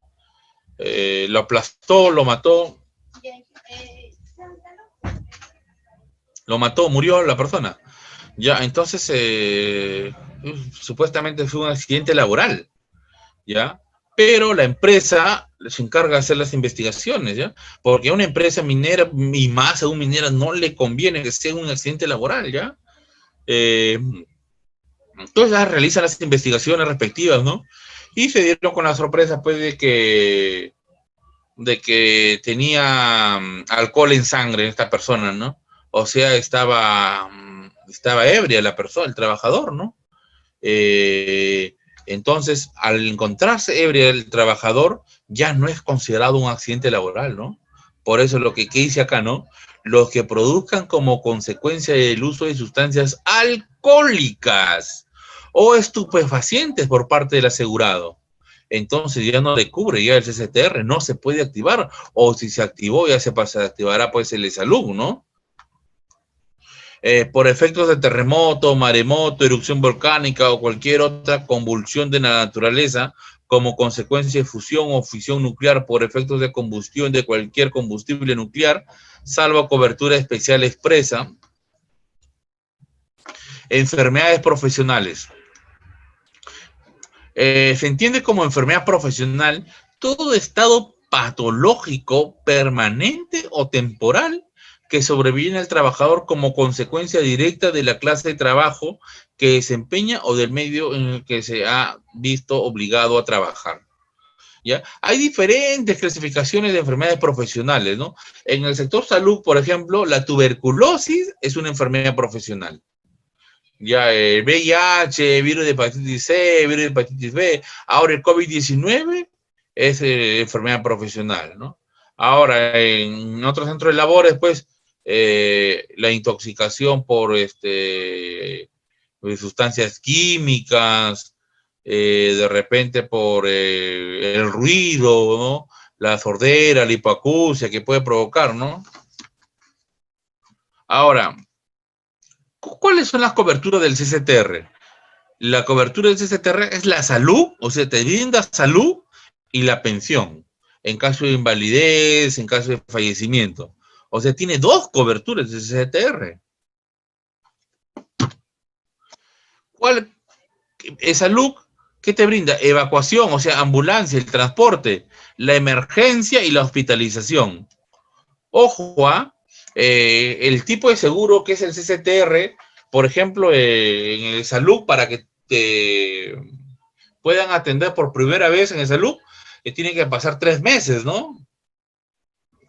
Lo aplastó, lo mató, murió la persona. Ya, entonces, supuestamente fue un accidente laboral, ¿ya? Pero la empresa se encarga de hacer las investigaciones, ¿ya? Porque a una empresa minera, y más a una minera, no le conviene que sea un accidente laboral, ¿ya? Entonces ya realizan las investigaciones respectivas, ¿no? Y se dieron con la sorpresa, pues, de que tenía alcohol en sangre esta persona, ¿no? O sea, estaba ebria la persona, el trabajador, ¿no? Entonces, al encontrarse ebria el trabajador, ya no es considerado un accidente laboral, ¿no? Por eso lo que dice acá, ¿no? Los que produzcan como consecuencia del uso de sustancias alcohólicas o estupefacientes por parte del asegurado. Entonces ya no le cubre ya el CCTR, no se puede activar, o si se activó ya se activará pues el salud, ¿no? Por efectos de terremoto, maremoto, erupción volcánica o cualquier otra convulsión de la naturaleza, como consecuencia de fusión o fisión nuclear por efectos de combustión de cualquier combustible nuclear, salvo cobertura especial expresa. Enfermedades profesionales. Se entiende como enfermedad profesional todo estado patológico, permanente o temporal que sobreviene al trabajador como consecuencia directa de la clase de trabajo que desempeña o del medio en el que se ha visto obligado a trabajar. ¿Ya? Hay diferentes clasificaciones de enfermedades profesionales, ¿no? En el sector salud, por ejemplo, la tuberculosis es una enfermedad profesional. Ya, el VIH, virus de hepatitis C, virus de hepatitis B, ahora el COVID-19 es enfermedad profesional, ¿no? Ahora, en otros centros de labores, pues, la intoxicación por sustancias químicas, de repente por el ruido, ¿no? La sordera, la hipoacusia que puede provocar, ¿no? Ahora, ¿cuáles son las coberturas del CCTR? La cobertura del CCTR es la salud, o sea, te brinda salud y la pensión, en caso de invalidez, en caso de fallecimiento. O sea, tiene dos coberturas del CCTR. ¿Cuál es salud? ¿Qué te brinda? Evacuación, o sea, ambulancia, el transporte, la emergencia y la hospitalización. Ojo, el tipo de seguro que es el CCTR, por ejemplo, en el salud, para que te puedan atender por primera vez en el salud, tienen que pasar 3 meses, ¿no?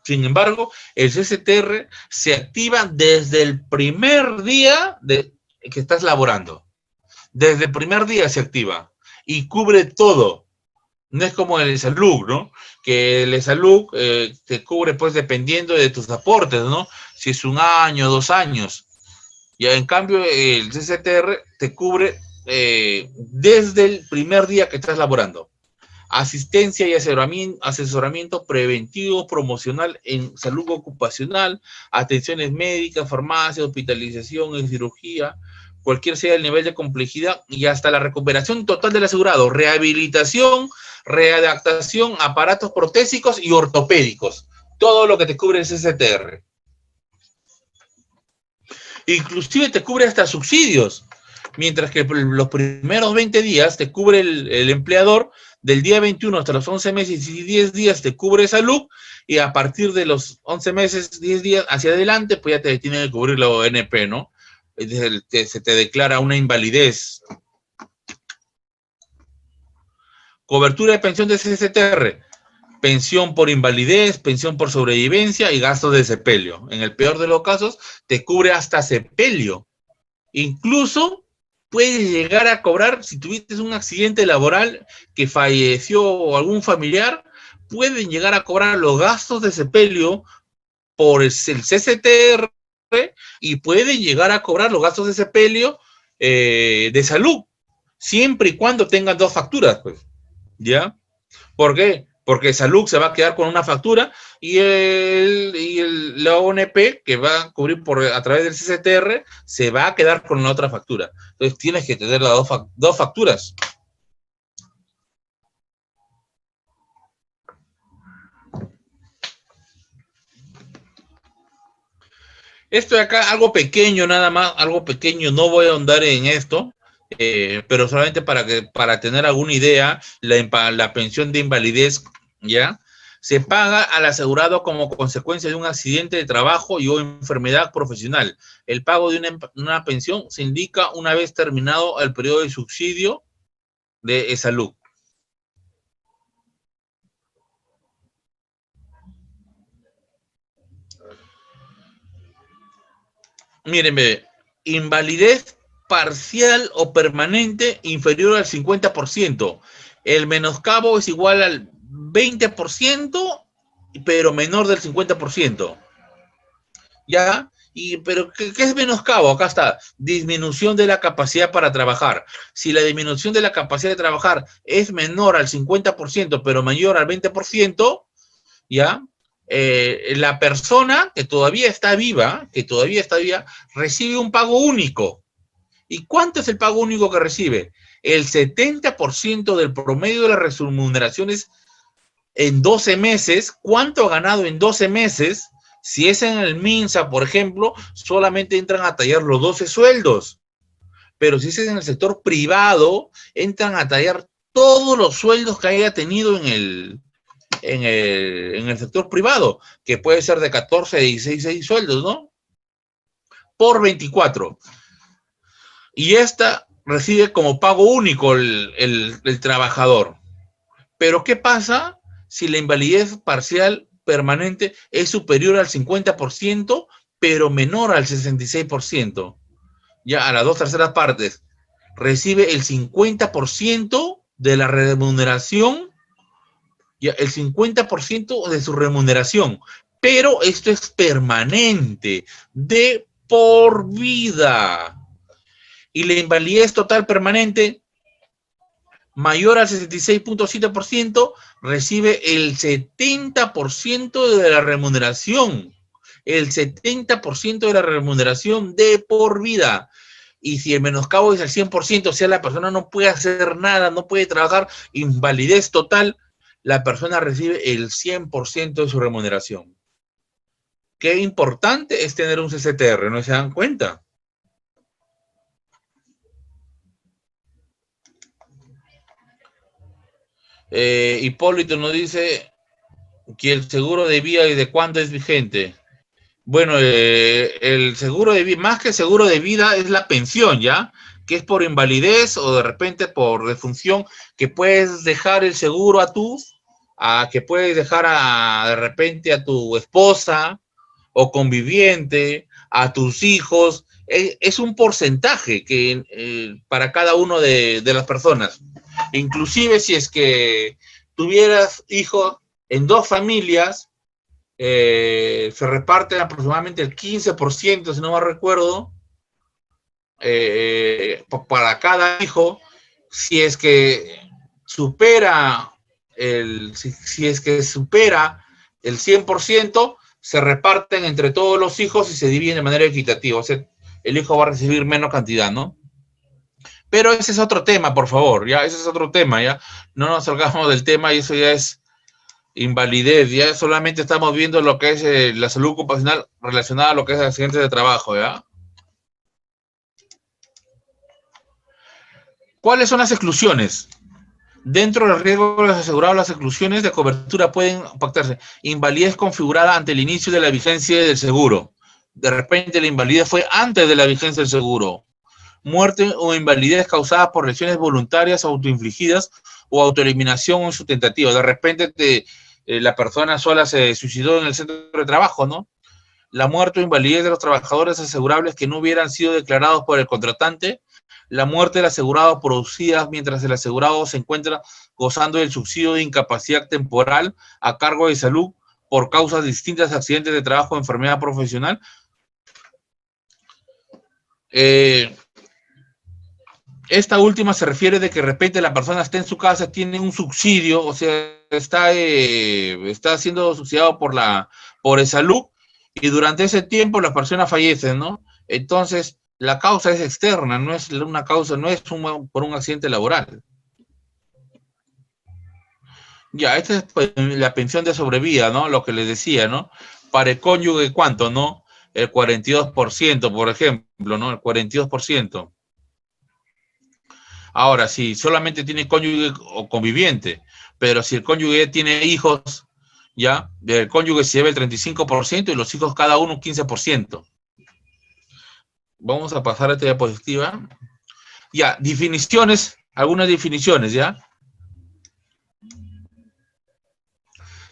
Sin embargo, el CCTR se activa desde el primer día que estás laborando. Desde el primer día se activa y cubre todo. No es como el salud, ¿no? Que el salud te cubre, pues, dependiendo de tus aportes, ¿no? Si es 1 año, 2 años. Y en cambio, el CCTR te cubre desde el primer día que estás laborando. Asistencia y asesoramiento preventivo, promocional en salud ocupacional, atenciones médicas, farmacia, hospitalización, en cirugía, cualquier sea el nivel de complejidad y hasta la recuperación total del asegurado, rehabilitación, readaptación, aparatos protésicos y ortopédicos. Todo lo que te cubre el CCTR. Inclusive te cubre hasta subsidios, mientras que los primeros 20 días te cubre el empleador, del día 21 hasta los 11 meses y 10 días te cubre salud, y a partir de los 11 meses, 10 días hacia adelante, pues ya te tiene que cubrir la ONP, ¿no? Se te declara una invalidez. Cobertura de pensión de CCTR. Pensión por invalidez, pensión por sobrevivencia y gastos de sepelio. En el peor de los casos, te cubre hasta sepelio. Incluso puedes llegar a cobrar, si tuviste un accidente laboral que falleció algún familiar, pueden llegar a cobrar los gastos de sepelio por el CCTR y pueden llegar a cobrar los gastos de sepelio de salud, siempre y cuando tengan 2 facturas, pues. ¿Ya? ¿Por qué? Porque salud se va a quedar con una factura y la ONP, que va a cubrir a través del CCTR, se va a quedar con la otra factura. Entonces tienes que tener las 2 facturas. Esto de acá, algo pequeño nada más, algo pequeño, no voy a ahondar en esto, pero solamente para tener alguna idea, la pensión de invalidez, ¿ya? Se paga al asegurado como consecuencia de un accidente de trabajo y o enfermedad profesional. El pago de una pensión se indica una vez terminado el periodo de subsidio de salud. Mírenme, invalidez parcial o permanente inferior al 50%. El menoscabo es igual al 20%, pero menor del 50%. ¿Ya? Pero ¿qué es menoscabo? Acá está, disminución de la capacidad para trabajar. Si la disminución de la capacidad de trabajar es menor al 50%, pero mayor al 20%, ¿ya? La persona que todavía está viva, recibe un pago único. ¿Y cuánto es el pago único que recibe? El 70% del promedio de las remuneraciones en 12 meses. ¿Cuánto ha ganado en 12 meses? Si es en el MINSA, por ejemplo, solamente entran a tallar los 12 sueldos. Pero si es en el sector privado, entran a tallar todos los sueldos que haya tenido en en el sector privado, que puede ser de 14 a 16 sueldos, ¿no? Por 24. Y esta recibe como pago único el trabajador. Pero ¿qué pasa si la invalidez parcial permanente es superior al 50%, pero menor al 66%? Ya a las 2/3 partes. Recibe el 50% de la remuneración, ya el 50% de su remuneración. Pero esto es permanente, de por vida. Y la invalidez total permanente mayor al 66.7%, recibe el 70% de la remuneración. El 70% de la remuneración de por vida. Y si el menoscabo es al 100%, o sea, la persona no puede hacer nada, no puede trabajar, invalidez total, la persona recibe el 100% de su remuneración. Qué importante es tener un CCTR, ¿no se dan cuenta? Hipólito nos dice que el seguro de vida y de cuándo es vigente. Bueno, el seguro de vida, más que seguro de vida, es la pensión, ¿ya? Que es por invalidez o de repente por defunción, que puedes dejar el seguro que puedes dejar de repente a tu esposa o conviviente, a tus hijos. Es un porcentaje que para cada uno de las personas. Inclusive si es que tuvieras hijos en 2 familias, se reparten aproximadamente el 15%, si no me recuerdo, para cada hijo. Si es que supera el 100%, se reparten entre todos los hijos y se dividen de manera equitativa. O sea, el hijo va a recibir menos cantidad, ¿no? Pero ese es otro tema, por favor, ya, ese es otro tema, ya. No nos salgamos del tema y eso ya es invalidez, ya solamente estamos viendo lo que es la salud ocupacional relacionada a lo que es accidentes de trabajo, ya. ¿Cuáles son las exclusiones? Dentro del riesgo de los asegurados, las exclusiones de cobertura pueden pactarse. Invalidez configurada ante el inicio de la vigencia del seguro. De repente la invalidez fue antes de la vigencia del seguro. Muerte o invalidez causada por lesiones voluntarias, autoinfligidas o autoeliminación en su tentativa. De repente la persona sola se suicidó en el centro de trabajo, ¿no? La muerte o invalidez de los trabajadores asegurables que no hubieran sido declarados por el contratante. La muerte del asegurado producida mientras el asegurado se encuentra gozando del subsidio de incapacidad temporal a cargo de salud por causas distintas de accidentes de trabajo o enfermedad profesional. Esta última se refiere de que de repente la persona está en su casa, tiene un subsidio, o sea, está siendo subsidiado por el salud, y durante ese tiempo las personas fallecen, ¿no? Entonces, la causa es externa, no es una causa, no es por un accidente laboral. Ya, esta es pues, la pensión de sobrevida, ¿no? Lo que les decía, ¿no? Para el cónyuge, ¿cuánto, no? El 42%, por ejemplo, ¿no? El 42%. Ahora, si solamente tiene cónyuge o conviviente, pero si el cónyuge tiene hijos, ya, el cónyuge se lleva el 35% y los hijos cada uno un 15%. Vamos a pasar a esta diapositiva. Ya, definiciones, algunas definiciones, ¿ya?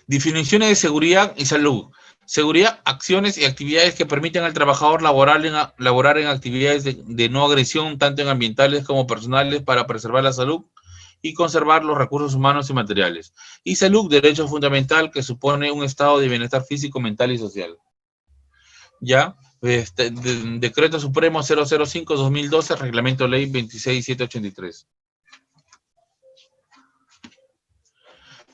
Definiciones de seguridad y salud. Seguridad, acciones y actividades que permiten al trabajador laborar en actividades de no agresión, tanto en ambientales como personales, para preservar la salud y conservar los recursos humanos y materiales. Y salud, derecho fundamental que supone un estado de bienestar físico, mental y social. ¿Ya? Decreto Supremo 005-2012, Reglamento Ley 26783.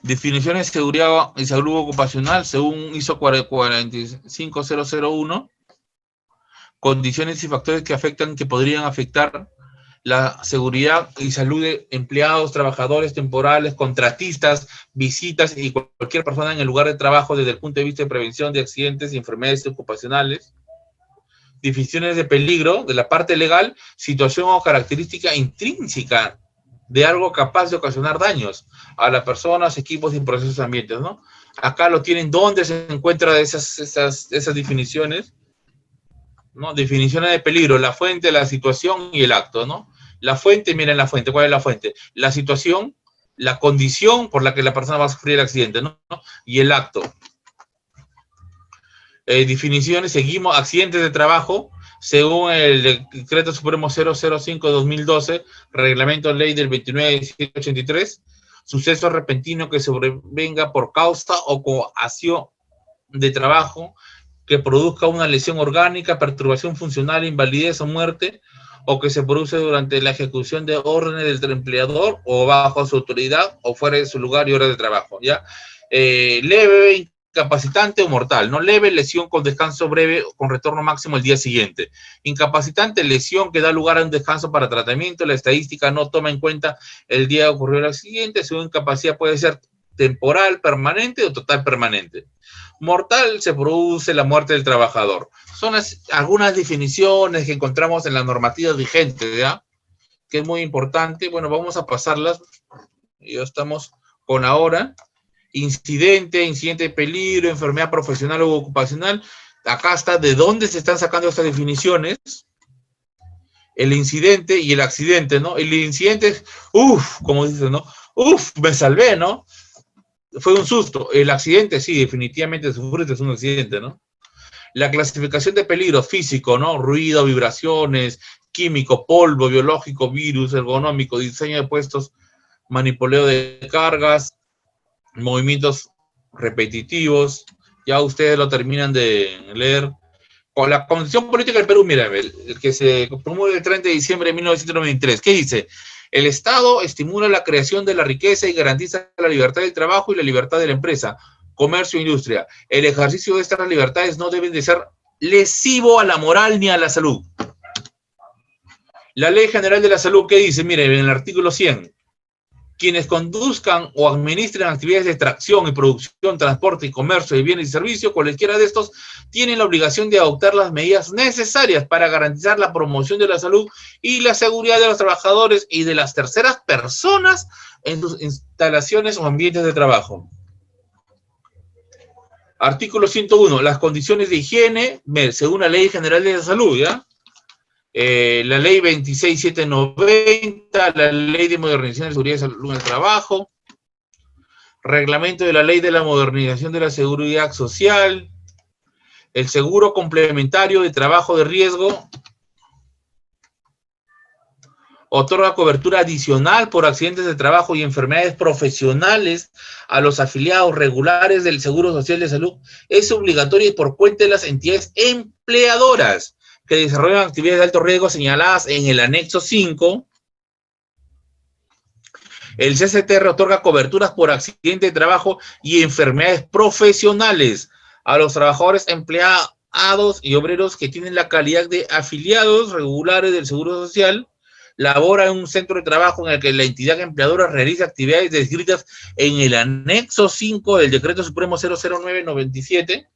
Definiciones de seguridad y salud ocupacional según ISO 45001. Condiciones y factores que podrían afectar la seguridad y salud de empleados, trabajadores temporales, contratistas, visitas y cualquier persona en el lugar de trabajo desde el punto de vista de prevención de accidentes y enfermedades ocupacionales. Definiciones de peligro de la parte legal, situación o característica intrínseca de algo capaz de ocasionar daños a las personas, equipos y procesos ambientes, ¿no? Acá lo tienen donde se encuentran esas definiciones, ¿no? Definiciones de peligro, la fuente, la situación y el acto, ¿no? La fuente, miren la fuente, ¿cuál es la fuente? La situación, la condición por la que la persona va a sufrir el accidente, ¿no? Y el acto. Definiciones, seguimos, accidentes de trabajo, según el Decreto Supremo 005-2012, Reglamento Ley del 29.783, suceso repentino que sobrevenga por causa o coacción de trabajo que produzca una lesión orgánica, perturbación funcional, invalidez o muerte, o que se produce durante la ejecución de órdenes del empleador o bajo su autoridad o fuera de su lugar y hora de trabajo, ¿ya? Leve, incapacitante o mortal, ¿no? Leve, lesión con descanso breve con retorno máximo el día siguiente. Incapacitante, lesión que da lugar a un descanso para tratamiento. La estadística no toma en cuenta el día que ocurrió el accidente. Su incapacidad puede ser temporal, permanente o total permanente. Mortal, se produce la muerte del trabajador. Son algunas definiciones que encontramos en la normativa vigente, ¿ya? Que es muy importante. Bueno, vamos a pasarlas. Ya estamos con ahora. Incidente de peligro, enfermedad profesional o ocupacional. Acá está de dónde se están sacando estas definiciones. El incidente y el accidente, ¿no? El incidente es, como dicen, ¿no? Me salvé, ¿no? Fue un susto. El accidente, sí, definitivamente sufriste, es un accidente, ¿no? La clasificación de peligro físico, ¿no? Ruido, vibraciones, químico, polvo, biológico, virus, ergonómico, diseño de puestos, manipuleo de cargas, movimientos repetitivos. Ya ustedes lo terminan de leer. Con la Constitución Política del Perú, mira, el que se promulga el 30 de diciembre de 1993, ¿qué dice? El Estado estimula la creación de la riqueza y garantiza la libertad del trabajo y la libertad de la empresa, comercio e industria. El ejercicio de estas libertades no deben de ser lesivo a la moral ni a la salud. La Ley General de la Salud, ¿qué dice? Mire, en el artículo 100. Quienes conduzcan o administren actividades de extracción y producción, transporte y comercio de bienes y servicios, cualquiera de estos, tienen la obligación de adoptar las medidas necesarias para garantizar la promoción de la salud y la seguridad de los trabajadores y de las terceras personas en sus instalaciones o ambientes de trabajo. Artículo 101. Las condiciones de higiene, según la Ley General de la Salud, ¿ya? La ley 26790, la ley de modernización de seguridad y salud en el trabajo, reglamento de la ley de la modernización de la seguridad social, el seguro complementario de trabajo de riesgo, otorga cobertura adicional por accidentes de trabajo y enfermedades profesionales a los afiliados regulares del Seguro Social de Salud. Es obligatorio y por cuenta de las entidades empleadoras que desarrollan actividades de alto riesgo señaladas en el anexo 5. El CCTR otorga coberturas por accidente de trabajo y enfermedades profesionales a los trabajadores empleados y obreros que tienen la calidad de afiliados regulares del Seguro Social, labora en un centro de trabajo en el que la entidad empleadora realiza actividades descritas en el anexo 5 del Decreto Supremo 00997.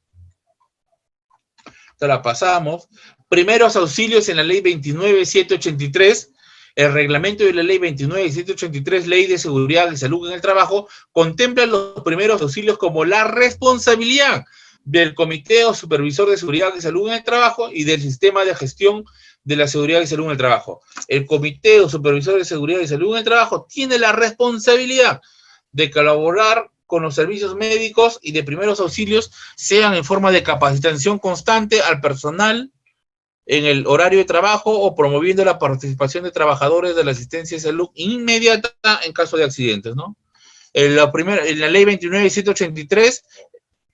Esta la pasamos. Primeros auxilios en la ley 29783, el reglamento de la ley 29783, ley de seguridad y salud en el trabajo, contempla los primeros auxilios como la responsabilidad del Comité o Supervisor de Seguridad y Salud en el Trabajo y del Sistema de Gestión de la Seguridad y Salud en el Trabajo. El Comité o Supervisor de Seguridad y Salud en el Trabajo tiene la responsabilidad de colaborar con los servicios médicos y de primeros auxilios, sean en forma de capacitación constante al personal en el horario de trabajo o promoviendo la participación de trabajadores de la asistencia de salud inmediata en caso de accidentes, ¿no? En la ley 29783,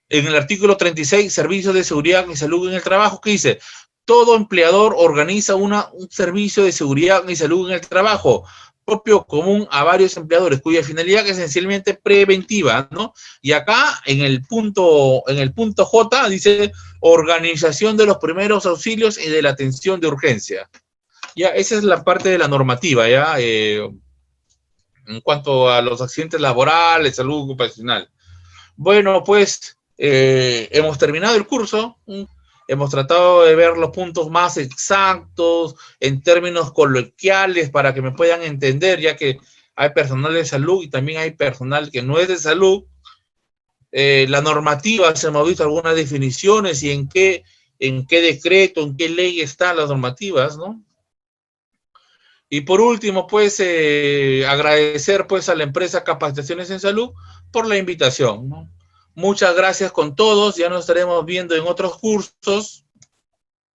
en el artículo 36, servicios de seguridad y salud en el trabajo, que dice, todo empleador organiza un servicio de seguridad y salud en el trabajo, propio común a varios empleadores, cuya finalidad es esencialmente preventiva, ¿no? Y acá, en el punto J, dice organización de los primeros auxilios y de la atención de urgencia. Ya, esa es la parte de la normativa, ¿ya? En cuanto a los accidentes laborales, salud ocupacional. Bueno, pues, hemos terminado el curso. Hemos tratado de ver los puntos más exactos, en términos coloquiales, para que me puedan entender, ya que hay personal de salud y también hay personal que no es de salud. La normativa, se hemos visto algunas definiciones y en qué decreto, en qué ley están las normativas, ¿no? Y por último, pues, agradecer pues a la empresa Capacitaciones en Salud por la invitación, ¿no? Muchas gracias con todos, ya nos estaremos viendo en otros cursos.